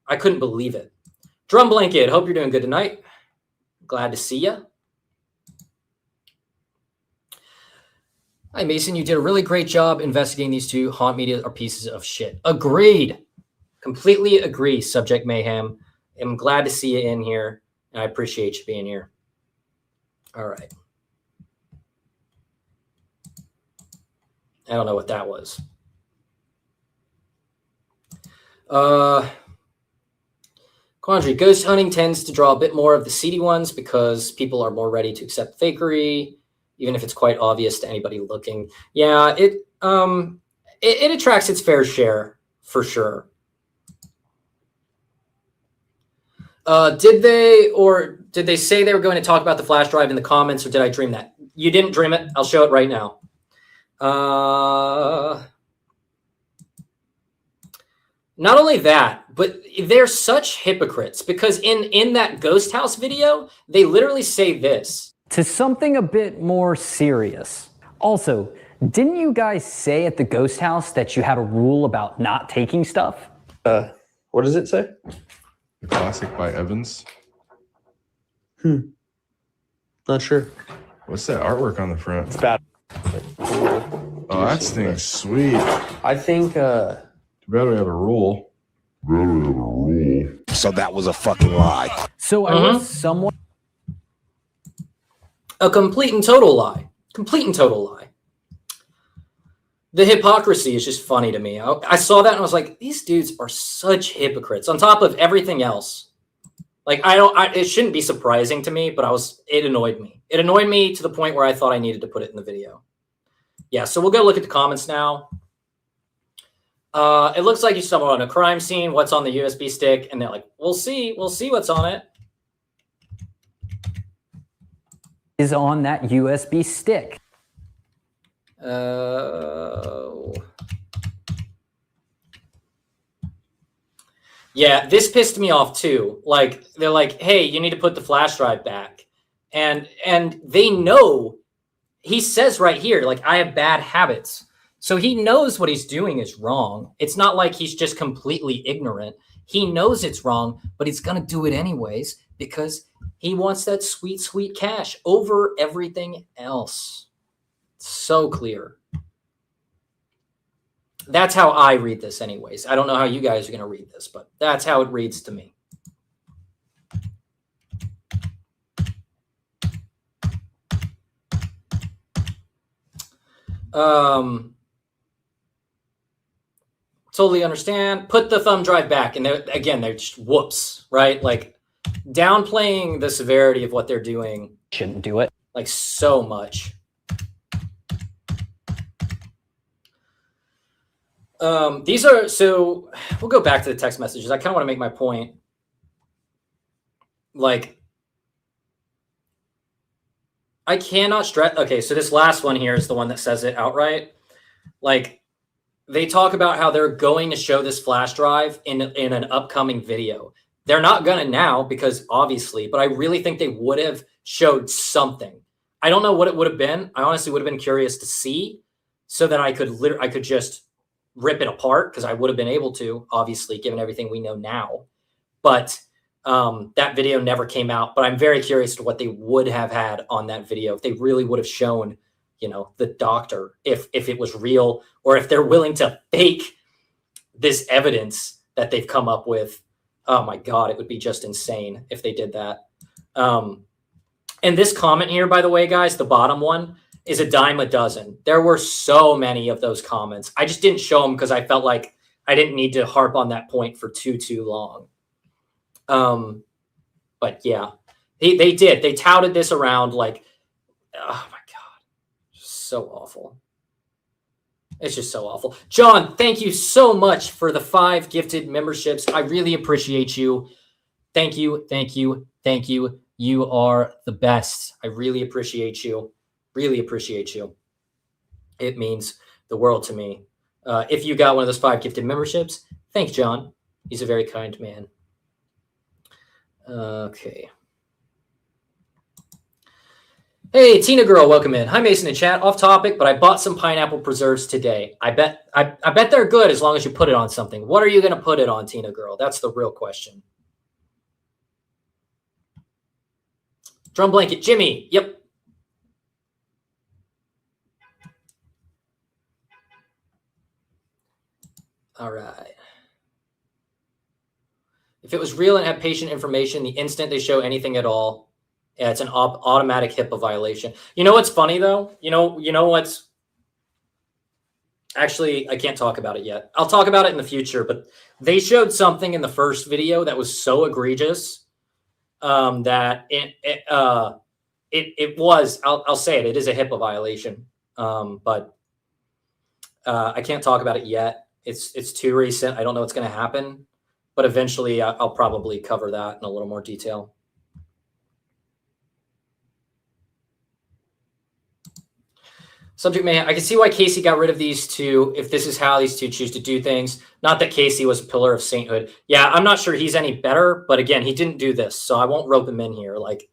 I couldn't believe it. Drum Blanket, hope you're doing good tonight. Glad to see you. Hi, Mason. You did a really great job investigating these two. Haunt media are pieces of shit. Agreed. Completely agree, Subject Mayhem. I'm glad to see you in here, and I appreciate you being here. All right. I don't know what that was. Quandary, ghost hunting tends to draw a bit more of the seedy ones because people are more ready to accept fakery, even if it's quite obvious to anybody looking. Yeah, it attracts its fair share for sure. Did they say they were going to talk about the flash drive in the comments, or did I dream that? You didn't dream it. I'll show it right now. Not only that, but they're such hypocrites because in that ghost house video, they literally say this. To something a bit more serious. Also, didn't you guys say at the ghost house that you had a rule about not taking stuff? What does it say? The classic by Evans. Not sure. What's that artwork on the front? It's bad. Oh, that thing's sweet. I think Too bad we have a rule. So that was a fucking lie. So I was somewhat... A complete and total lie. Complete and total lie. The hypocrisy is just funny to me. I saw that and I was like, these dudes are such hypocrites on top of everything else. Like, it shouldn't be surprising to me, but it annoyed me. It annoyed me to the point where I thought I needed to put it in the video. Yeah, so we'll go look at the comments now. It looks like you stumbled on a crime scene. What's on the USB stick? And they're like, we'll see what's on it. Is on that USB stick. Yeah, this pissed me off too. Like, they're like, hey, you need to put the flash drive back. And they know, he says right here, like, I have bad habits. So he knows what he's doing is wrong. It's not like he's just completely ignorant. He knows it's wrong, but he's going to do it anyways because he wants that sweet, sweet cash over everything else. So clear. That's how I read this anyways. I don't know how you guys are going to read this, but that's how it reads to me. Totally understand. Put the thumb drive back. And they're just whoops, right? Like, downplaying the severity of what they're doing. Shouldn't do it. Like so much. These are, so we'll go back to the text messages. I kind of want to make my point. Like, I cannot stress. Okay, so this last one here is the one that says it outright. Like, they talk about how they're going to show this flash drive in an upcoming video. They're not going to now because obviously, but I really think they would have showed something. I don't know what it would have been. I honestly would have been curious to see so that I could just rip it apart because I would have been able to, obviously, given everything we know now. But that video never came out. But I'm very curious to what they would have had on that video if they really would have shown, you know, the doctor, if it was real, or if they're willing to fake this evidence that they've come up with. Oh my God, it would be just insane if they did that. And this comment here, by the way, guys, the bottom one is a dime a dozen. There were so many of those comments. I just didn't show them because I felt like I didn't need to harp on that point for too long. But yeah, they did. They touted this around like, oh my God, so awful. It's just so awful. John, thank you so much for the 5 gifted memberships. I really appreciate you. Thank you. Thank you. Thank you. You are the best. I really appreciate you. Really appreciate you. It means the world to me. If you got one of those 5 gifted memberships, thanks, John. He's a very kind man. Okay. Hey, Tina girl, welcome in. Hi, Mason and chat. Off topic, but I bought some pineapple preserves today. I bet they're good as long as you put it on something. What are you going to put it on, Tina girl? That's the real question. Drum blanket, Jimmy. Yep. All right. If it was real and had patient information, the instant they show anything at all, yeah, it's an automatic HIPAA violation. You know what's funny though? You know what's actually, I can't talk about it yet. I'll talk about it in the future, but they showed something in the first video that was so egregious that it was, I'll say it is a HIPAA violation. But I can't talk about it yet. It's too recent. I don't know what's going to happen, but eventually I'll probably cover that in a little more detail. Subject man, I can see why Casey got rid of these two if this is how these two choose to do things. Not that Casey was a pillar of sainthood. Yeah, I'm not sure he's any better, but again, he didn't do this, so I won't rope him in here. Like,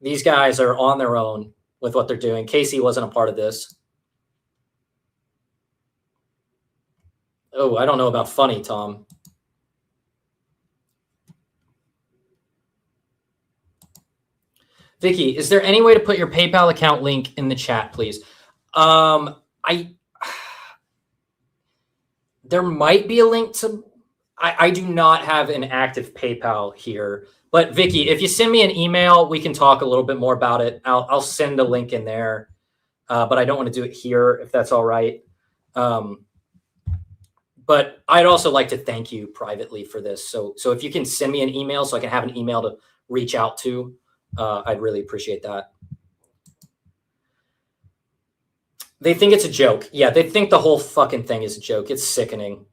these guys are on their own with what they're doing. Casey wasn't a part of this. Oh, I don't know about funny, Tom. Vicky, is there any way to put your PayPal account link in the chat, please? There might be a link to, I do not have an active PayPal here, but Vicky, if you send me an email, we can talk a little bit more about it. I'll send a link in there, but I don't want to do it here if that's all right. But I'd also like to thank you privately for this. So if you can send me an email so I can have an email to reach out to, I'd really appreciate that. They think it's a joke. Yeah, they think the whole fucking thing is a joke. It's sickening.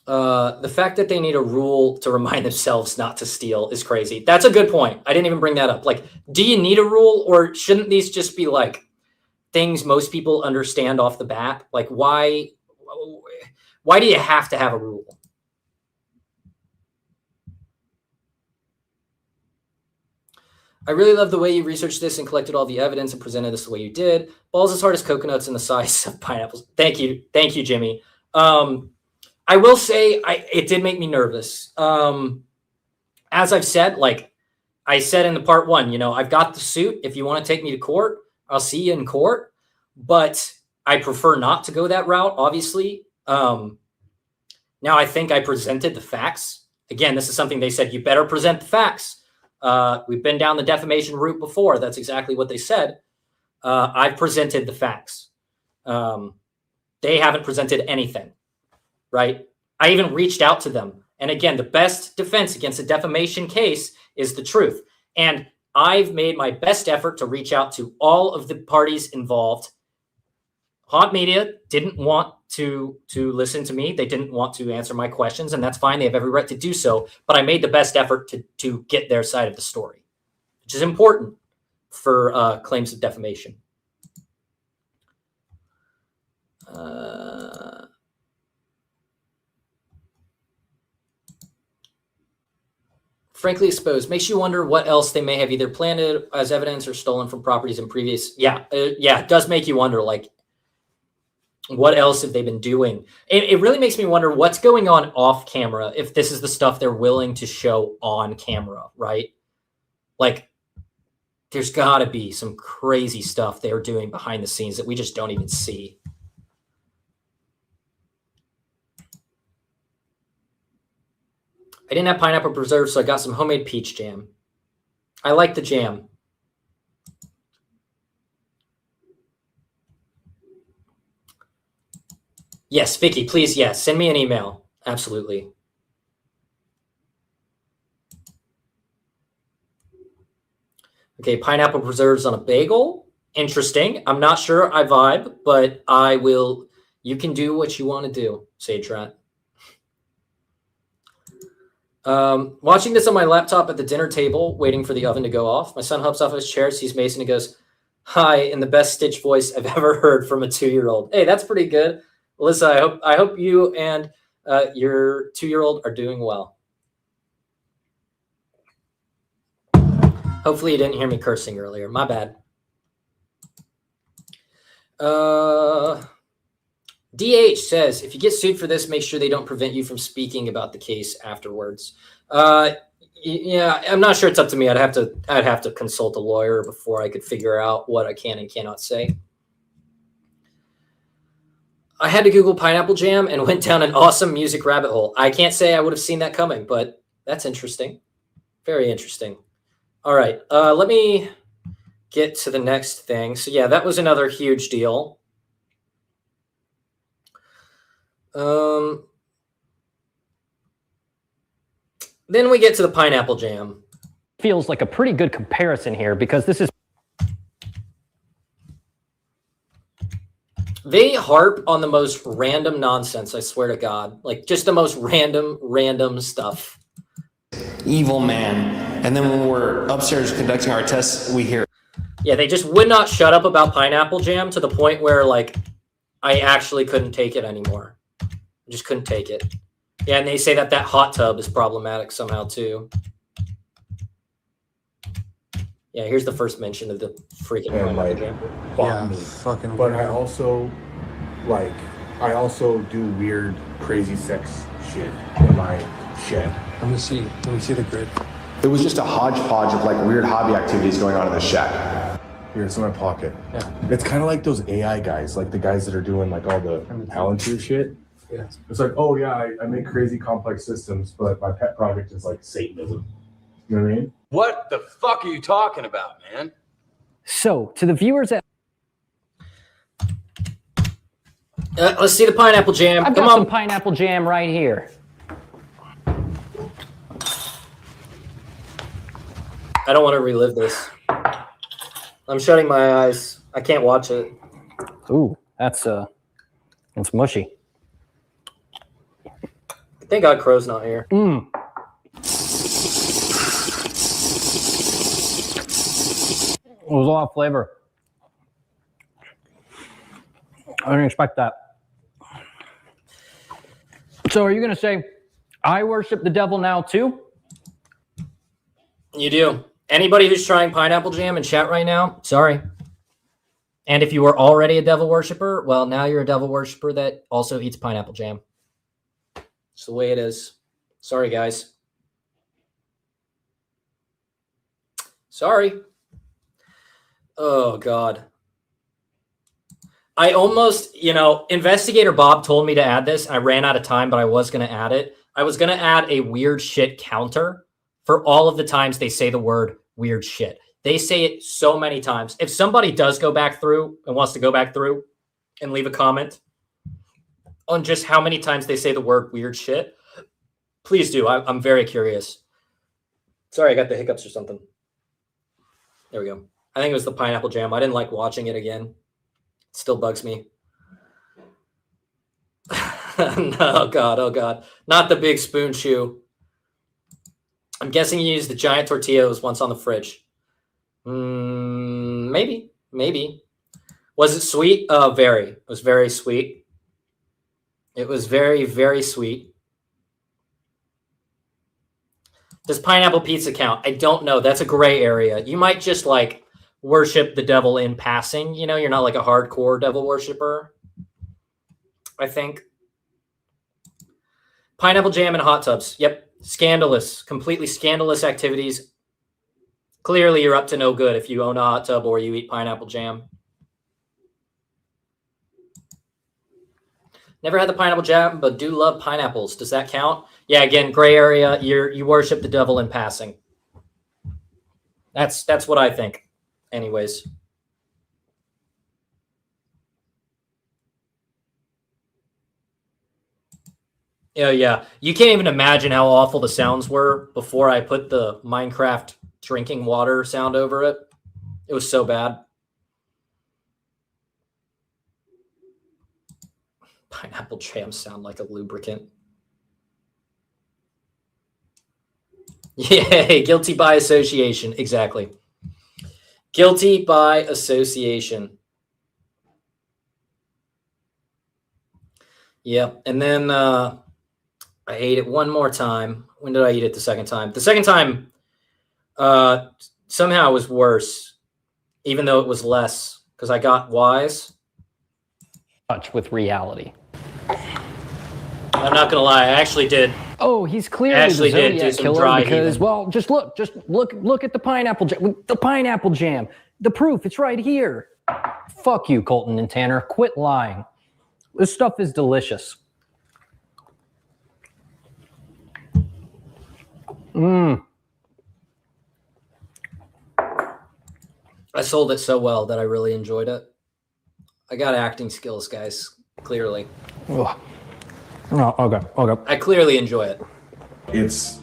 The fact that they need a rule to remind themselves not to steal is crazy. That's a good point. I didn't even bring that up. Like, do you need a rule, or shouldn't these just be like things most people understand off the bat? Like, why do you have to have a rule? I really love the way you researched this and collected all the evidence and presented this the way you did. Balls as hard as coconuts and the size of pineapples. Thank you. Thank you, Jimmy. I will say it did make me nervous. As I've said, like I said in the part 1, you know, I've got the suit. If you want to take me to court, I'll see you in court. But I prefer not to go that route, obviously. Now I think I presented the facts. Again, this is something they said, you better present the facts. We've been down the defamation route before. That's exactly what they said. I've presented the facts. They haven't presented anything, right? I even reached out to them And again, the best defense against a defamation case is the truth. And I've made my best effort to reach out to all of the parties involved. Haunt Media didn't want to listen to me. They didn't want to answer my questions, and that's fine. They have every right to do so. But I made the best effort to get their side of the story, which is important for claims of defamation. Frankly exposed makes you wonder what else they may have either planted as evidence or stolen from properties in previous. It does make you wonder, like, what else have they been doing? It really makes me wonder what's going on off camera if this is the stuff they're willing to show on camera, right? Like, there's got to be some crazy stuff they're doing behind the scenes that we just don't even see. I didn't have pineapple preserve, so I got some homemade peach jam. I like the jam. Yes, Vicky, please, yes, send me an email. Absolutely. Okay, pineapple preserves on a bagel. Interesting. I'm not sure I vibe, but I will. You can do what you want to do, Sage Rat. Watching this on my laptop at the dinner table, waiting for the oven to go off. My son hops off his chair, sees Mason, and goes, "Hi," in the best Stitch voice I've ever heard from a 2-year-old. Hey, that's pretty good. Alyssa, I hope you and your 2-year-old are doing well. Hopefully you didn't hear me cursing earlier. My bad. DH says, if you get sued for this, make sure they don't prevent you from speaking about the case afterwards. Yeah, I'm not sure it's up to me. I'd have to consult a lawyer before I could figure out what I can and cannot say. I had to Google pineapple jam and went down an awesome music rabbit hole. I can't say I would have seen that coming, but that's interesting. Very interesting. All right, let me get to the next thing. So yeah, that was another huge deal. Then we get to the pineapple jam. Feels like a pretty good comparison here because this is. They harp on the most random nonsense, I swear to God. Like, just the most random stuff. Evil man. And then when we're upstairs conducting our tests, we hear. Yeah, they just would not shut up about pineapple jam to the point where, like, I actually couldn't take it anymore. I just couldn't take it. Yeah, and they say that hot tub is problematic somehow, too. Yeah, here's the first mention of the freaking pineapple jam. Yeah, fucking. But I also do weird, crazy sex shit in my shed. Let me see the grid. It was just a hodgepodge of like weird hobby activities going on in the shack. Here, it's in my pocket. Yeah. It's kind of like those AI guys, like the guys that are doing like all the Palantir shit. Yeah. It's like, oh yeah, I make crazy complex systems, but my pet project is like Satanism. You know what I mean? What the fuck are you talking about, man? So, to the viewers at. Let's see the pineapple jam. I've got some pineapple jam right here. I don't want to relive this. I'm shutting my eyes. I can't watch it. Ooh, that's mushy. Thank God Crow's not here. It was a lot of flavor. I didn't expect that. So are you going to say, I worship the devil now too? You do. Anybody who's trying pineapple jam in chat right now, sorry. And if you were already a devil worshiper, well, now you're a devil worshiper that also eats pineapple jam. It's the way it is. Sorry, guys. Sorry. Oh, God. I almost, Investigator Bob told me to add this. I ran out of time, but I was going to add it. I was going to add a weird shit counter for all of the times they say the word weird shit. They say it so many times. If somebody does go back through and wants to go back through and leave a comment on just how many times they say the word weird shit, Please do. I'm very curious. Sorry, I got the hiccups or something. There we go. I think it was the pineapple jam. I didn't like watching it again. It still bugs me. No, oh God. Not the big spoon shoe. I'm guessing you used the giant tortillas once on the fridge. Maybe. Was it sweet? Very. It was very sweet. It was very, very sweet. Does pineapple pizza count? I don't know. That's a gray area. You might just like worship the devil in passing. You know, you're not like a hardcore devil worshiper, I think. Pineapple jam and hot tubs. Yep. Scandalous. Completely scandalous activities. Clearly, you're up to no good if you own a hot tub or you eat pineapple jam. Never had the pineapple jam, but do love pineapples. Does that count? Yeah, again, gray area. You worship the devil in passing. That's what I think. Anyways. Yeah. You can't even imagine how awful the sounds were before I put the Minecraft drinking water sound over it. It was so bad. Pineapple jams sound like a lubricant. Yay, guilty by association. Exactly. Guilty by association. Yep. And then I ate it one more time. When did I eat it the second time? The second time somehow it was worse, even though it was less, because I got wise. Touch with reality. I'm not gonna lie, I actually did. Oh, he's clearly the Zodiac killer because, well, just look at the pineapple jam. The pineapple jam. The proof, it's right here. Fuck you, Colton and Tanner. Quit lying. This stuff is delicious. I sold it so well that I really enjoyed it. I got acting skills, guys. Clearly. Ugh. Oh, okay. I clearly enjoy it. It's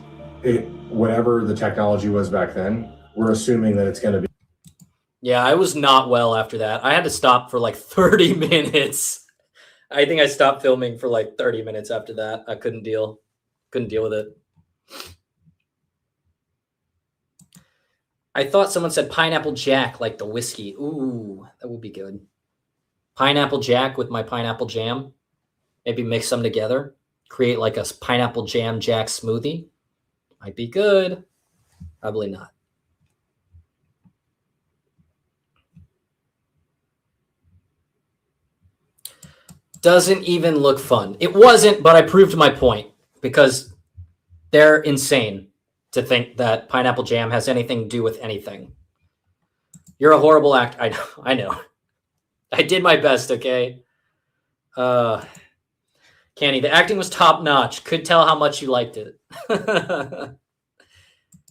whatever the technology was back then. We're assuming that it's going to be. Yeah, I was not well after that. I had to stop for like 30 minutes. I think I stopped filming for like 30 minutes after that. I couldn't deal with it. I thought someone said pineapple jack, like the whiskey. Ooh, that would be good. Pineapple jack with my pineapple jam. Maybe mix them together. Create like a pineapple jam jack smoothie. Might be good. Probably not. Doesn't even look fun. It wasn't, but I proved my point because they're insane to think that pineapple jam has anything to do with anything. You're a horrible act. I know. I did my best, okay? Canny, the acting was top notch. Could tell how much you liked it.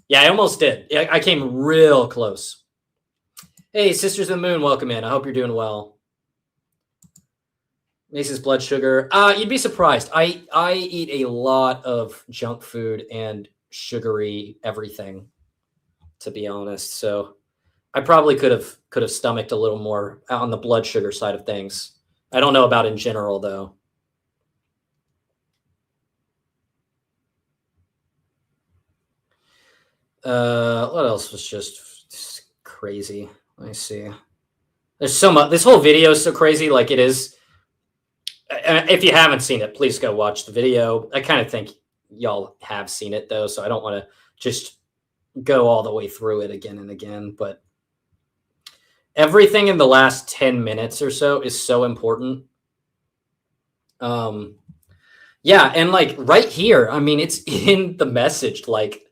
Yeah, I almost did. I came real close. Hey, Sisters of the Moon, welcome in. I hope you're doing well. Mace's blood sugar. You'd be surprised. I eat a lot of junk food and sugary everything, to be honest. So I probably could have stomached a little more on the blood sugar side of things. I don't know about in general, though. What else was just crazy? Let me see. There's so much. This whole video is so crazy. Like it is. If you haven't seen it, please go watch the video. I kind of think y'all have seen it though, so I don't want to just go all the way through it again and again. But everything in the last 10 minutes or so is so important. Yeah, and like right here, I mean, it's in the message. Like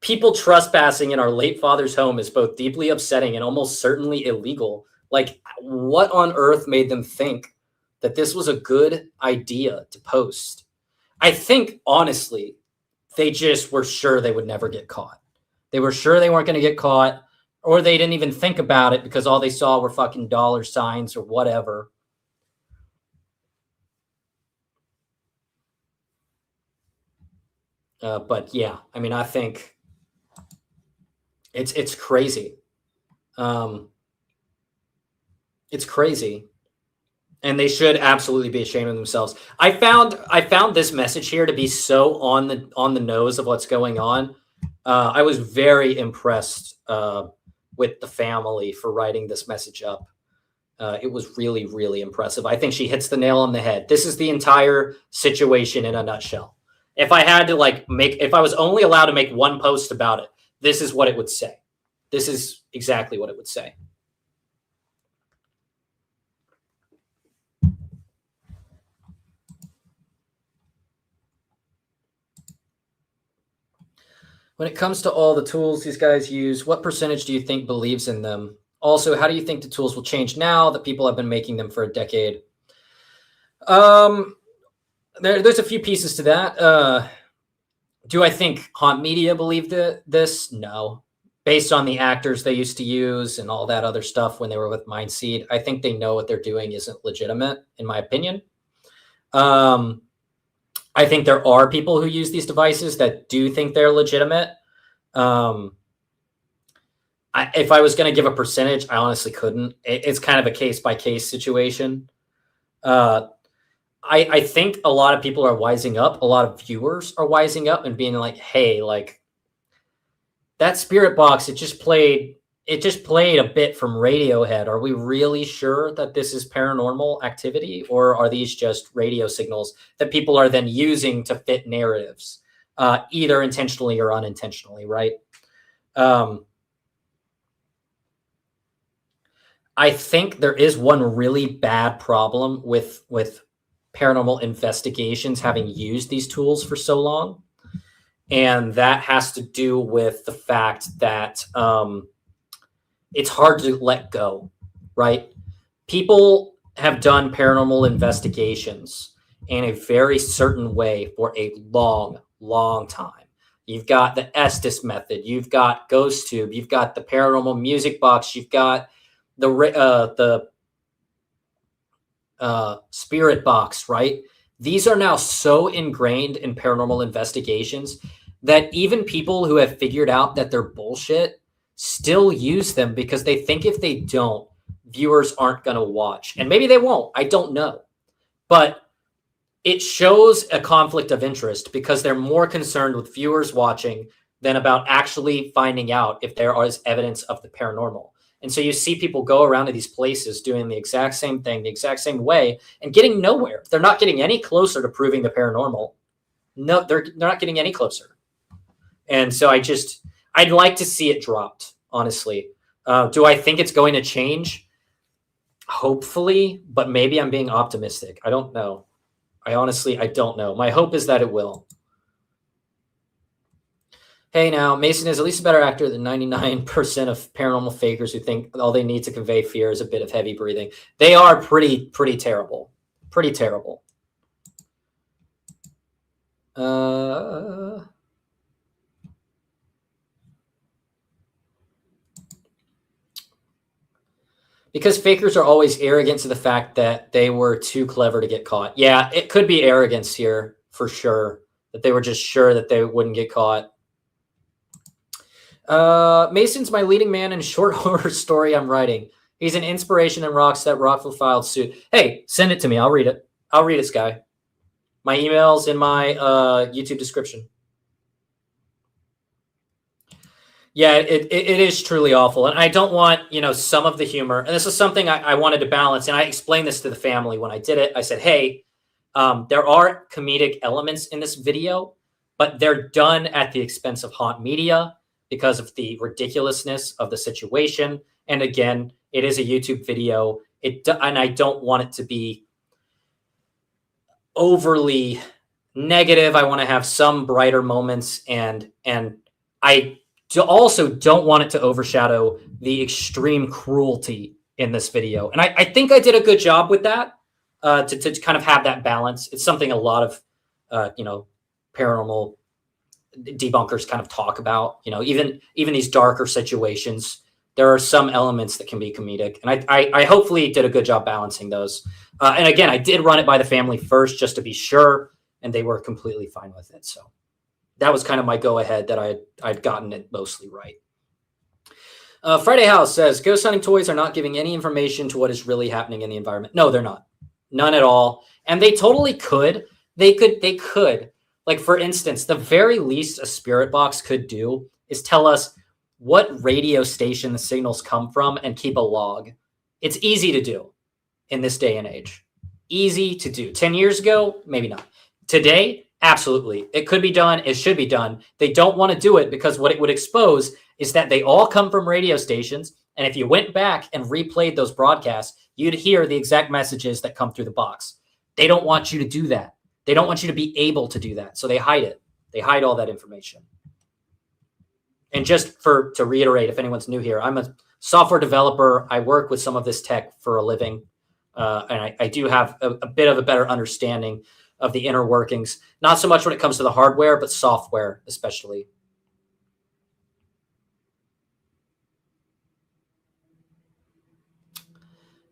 people trespassing in our late father's home is both deeply upsetting and almost certainly illegal. Like, what on earth made them think that this was a good idea to post? I think, honestly, they just were sure they would never get caught. They were sure they weren't going to get caught, or they didn't even think about it because all they saw were fucking dollar signs or whatever. But yeah, I mean, I think it's crazy. It's crazy, and they should absolutely be ashamed of themselves. I found this message here to be so on the nose of what's going on. I was very impressed with the family for writing this message up. It was really, really impressive. I think she hits the nail on the head. This is the entire situation in a nutshell. If I had to if I was only allowed to make one post about it, this is what it would say. This is exactly what it would say. When it comes to all the tools these guys use, what percentage do you think believes in them? Also, how do you think the tools will change now that people have been making them for a decade? There's a few pieces to that. Do I think haunt media believed this? No. Based on the actors they used to use and all that other stuff when they were with Mindseed, I think they know what they're doing isn't legitimate, in my opinion. I think there are people who use these devices that do think they're legitimate. If I was going to give a percentage, I honestly couldn't. It's kind of a case-by-case situation. I think a lot of people are wising up. A lot of viewers are wising up and being like, hey, like that spirit box, it just played a bit from Radiohead. Are we really sure that this is paranormal activity, or are these just radio signals that people are then using to fit narratives, either intentionally or unintentionally, right? I think there is one really bad problem with paranormal investigations having used these tools for so long. And that has to do with the fact that it's hard to let go, right? People have done paranormal investigations in a very certain way for a long, long time. You've got the Estes method, you've got GhostTube, you've got the paranormal music box, you've got the spirit box, right? These are now so ingrained in paranormal investigations that even people who have figured out that they're bullshit still use them because they think if they don't, viewers aren't going to watch. And maybe they won't. I don't know. But it shows a conflict of interest because they're more concerned with viewers watching than about actually finding out if there is evidence of the paranormal. And so you see people go around to these places doing the exact same thing, the exact same way, and getting nowhere. They're not getting any closer to proving the paranormal. No, they're not getting any closer. And so I'd like to see it dropped, honestly. Do I think it's going to change? Hopefully, but maybe I'm being optimistic. I don't know. I don't know. My hope is that it will. Hey, now, Mason is at least a better actor than 99% of paranormal fakers who think all they need to convey fear is a bit of heavy breathing. They are pretty terrible. Pretty terrible. Because fakers are always arrogant to the fact that they were too clever to get caught. Yeah, it could be arrogance here for sure, that they were just sure that they wouldn't get caught. Mason's my leading man in a short horror story I'm writing. He's an inspiration and rocks that Rockville filed suit. Hey, send it to me. I'll read it. I'll read it, Sky. My email's in my YouTube description. Yeah, it is truly awful. And I don't want, some of the humor. And this is something I wanted to balance. And I explained this to the family when I did it. I said, hey, there are comedic elements in this video, but they're done at the expense of haunt media because of the ridiculousness of the situation. And again, it is a YouTube video. And I don't want it to be overly negative. I want to have some brighter moments. And I also don't want it to overshadow the extreme cruelty in this video. And I think I did a good job with that, to kind of have that balance. It's something a lot of, paranormal debunkers kind of talk about, even these darker situations, there are some elements that can be comedic. And I hopefully did a good job balancing those. And again, I did run it by the family first just to be sure, and they were completely fine with it. So that was kind of my go ahead that I'd gotten it mostly right. Friday House says ghost hunting toys are not giving any information to what is really happening in the environment. No, they're not. None at all. And they totally could. They could. Like, for instance, the very least a spirit box could do is tell us what radio station the signals come from and keep a log. It's easy to do in this day and age. Easy to do. 10 years ago, maybe not. Today, absolutely. It could be done. It should be done. They don't want to do it because what it would expose is that they all come from radio stations. And if you went back and replayed those broadcasts, you'd hear the exact messages that come through the box. They don't want you to do that. They don't want you to be able to do that. So they hide it. They hide all that information. And just to reiterate, if anyone's new here, I'm a software developer. I work with some of this tech for a living. And I do have a bit of a better understanding of the inner workings, not so much when it comes to the hardware, but software especially.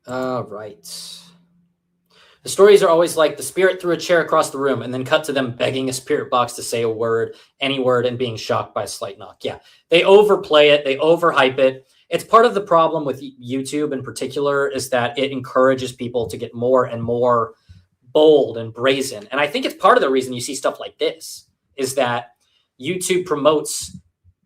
All right. The stories are always like the spirit threw a chair across the room and then cut to them begging a spirit box to say a word, any word, and being shocked by a slight knock. Yeah, they overplay it. They overhype it. It's part of the problem with YouTube in particular is that it encourages people to get more and more bold and brazen. And I think it's part of the reason you see stuff like this is that YouTube promotes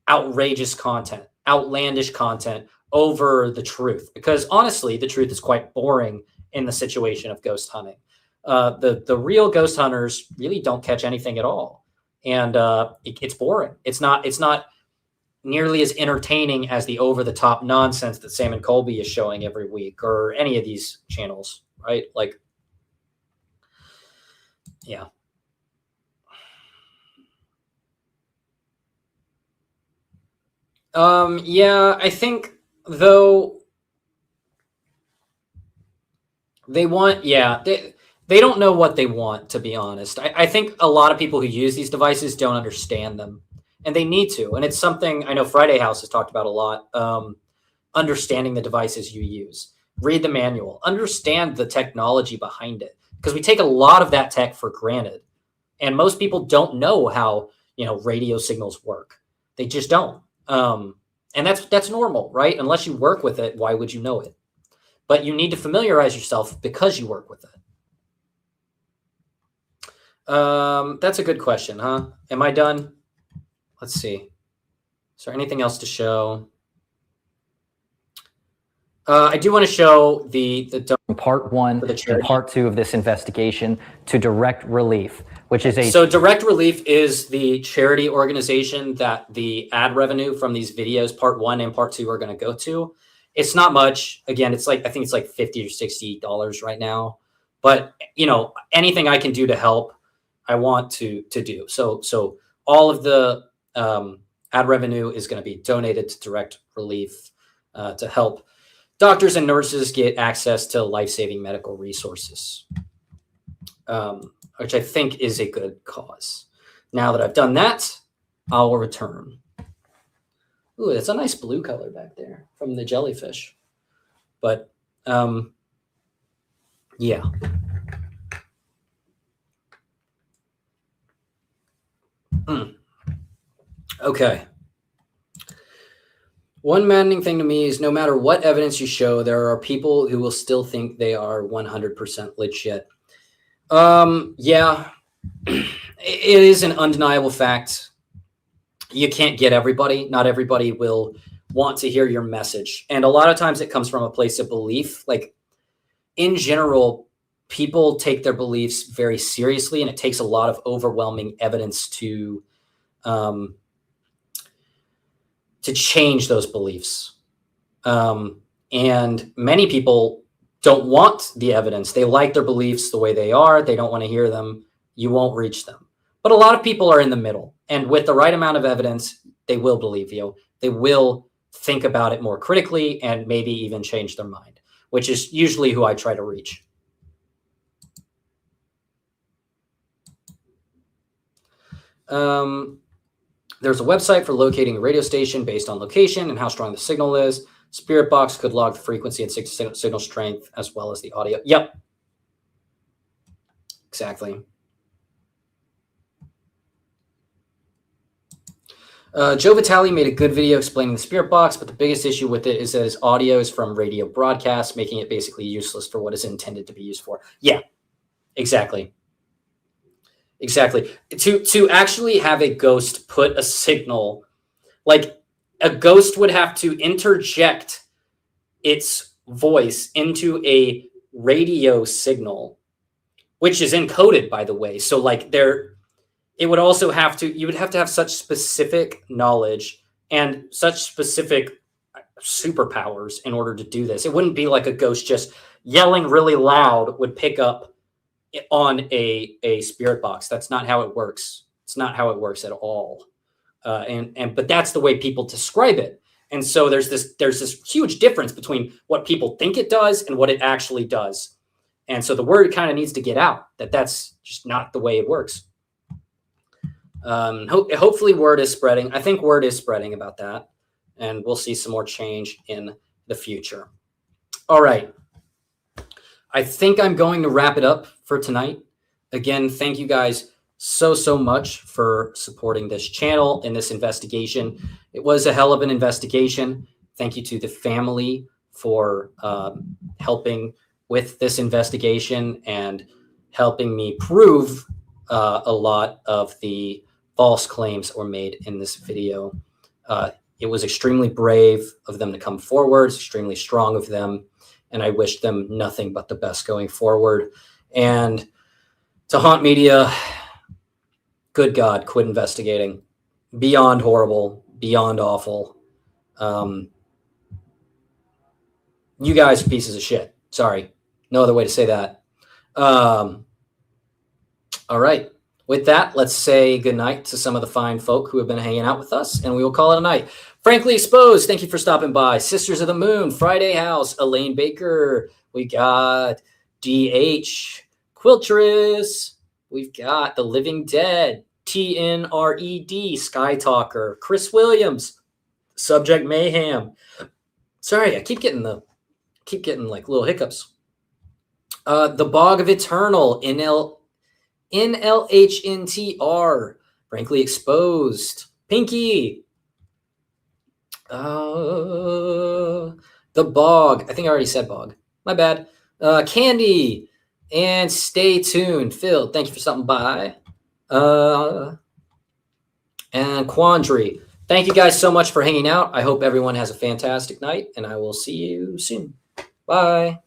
outrageous content, outlandish content over the truth. Because honestly, the truth is quite boring in the situation of ghost hunting. The real ghost hunters really don't catch anything at all. And it's boring. It's not nearly as entertaining as the over-the-top nonsense that Sam and Colby is showing every week or any of these channels, right? Like, yeah. Yeah, I think, though, they want, yeah, they don't know what they want, to be honest. I think a lot of people who use these devices don't understand them, and they need to. And it's something I know Friday House has talked about a lot, understanding the devices you use. Read the manual. Understand the technology behind it, because we take a lot of that tech for granted. And most people don't know how, radio signals work. They just don't. And that's normal, right? Unless you work with it, why would you know it? But you need to familiarize yourself because you work with it. That's a good question, huh? Am I done? Let's see. Is there anything else to show? I do want to show the part one and part two of this investigation to Direct Relief, which is So Direct Relief is the charity organization that the ad revenue from these videos, part one and part two, are going to go to. It's not much. Again, it's like, I think it's like $50 or $60 right now. But, anything I can do to help, I want to do. So all of the ad revenue is going to be donated to Direct Relief to help doctors and nurses get access to life-saving medical resources, which I think is a good cause. Now that I've done that, I'll return. Ooh, that's a nice blue color back there from the jellyfish. But, yeah. Okay. One maddening thing to me is no matter what evidence you show, there are people who will still think they are 100% legit. Yeah, it is an undeniable fact. You can't get everybody. Not everybody will want to hear your message. And a lot of times it comes from a place of belief. Like, in general, people take their beliefs very seriously, and it takes a lot of overwhelming evidence to change those beliefs. And many people don't want the evidence. They like their beliefs the way they are. They don't want to hear them. You won't reach them. But a lot of people are in the middle. And with the right amount of evidence, they will believe you. They will think about it more critically and maybe even change their mind, which is usually who I try to reach. There's a website for locating a radio station based on location and how strong the signal is. Spirit Box could log the frequency and signal strength as well as the audio. Yep. Exactly. Joe Vitale made a good video explaining the spirit box, but the biggest issue with it is that his audio is from radio broadcasts, making it basically useless for what it's intended to be used for. Yeah, exactly. Exactly. To actually have a ghost put a signal, like a ghost would have to interject its voice into a radio signal, which is encoded, by the way. So like it would also have to, you would have to have such specific knowledge and such specific superpowers in order to do this. It wouldn't be like a ghost just yelling really loud would pick up on a spirit box. That's not how it works. It's not how it works at all. But that's the way people describe it. And so there's this huge difference between what people think it does and what it actually does. And so the word kind of needs to get out that that's just not the way it works. Hopefully word is spreading. I think word is spreading about that, and we'll see some more change in the future. All right. I think I'm going to wrap it up for tonight. Again, thank you guys so much for supporting this channel and this investigation. It was a hell of an investigation. Thank you to the family for helping with this investigation and helping me prove a lot of the false claims that were made in this video. It was extremely brave of them to come forward, extremely strong of them, and I wish them nothing but the best going forward. And to Haunt Media, good God, quit investigating. Beyond horrible, beyond awful. You guys are pieces of shit. Sorry. No other way to say that. All right. With that, let's say goodnight to some of the fine folk who have been hanging out with us, and we will call it a night. Frankly Exposed, thank you for stopping by. Sisters of the Moon, Friday House, Elaine Baker. We got DH, Quiltris. We've got The Living Dead, TNRED, Sky Talker, Chris Williams, Subject Mayhem. Sorry, I keep getting like little hiccups. The Bog of Eternal, NLHNTR, Frankly Exposed, Pinky, The Bog. I think I already said Bog. My bad. Candy, and Stay Tuned. Phil, thank you for stopping by. And Quandary. Thank you guys so much for hanging out. I hope everyone has a fantastic night, and I will see you soon. Bye.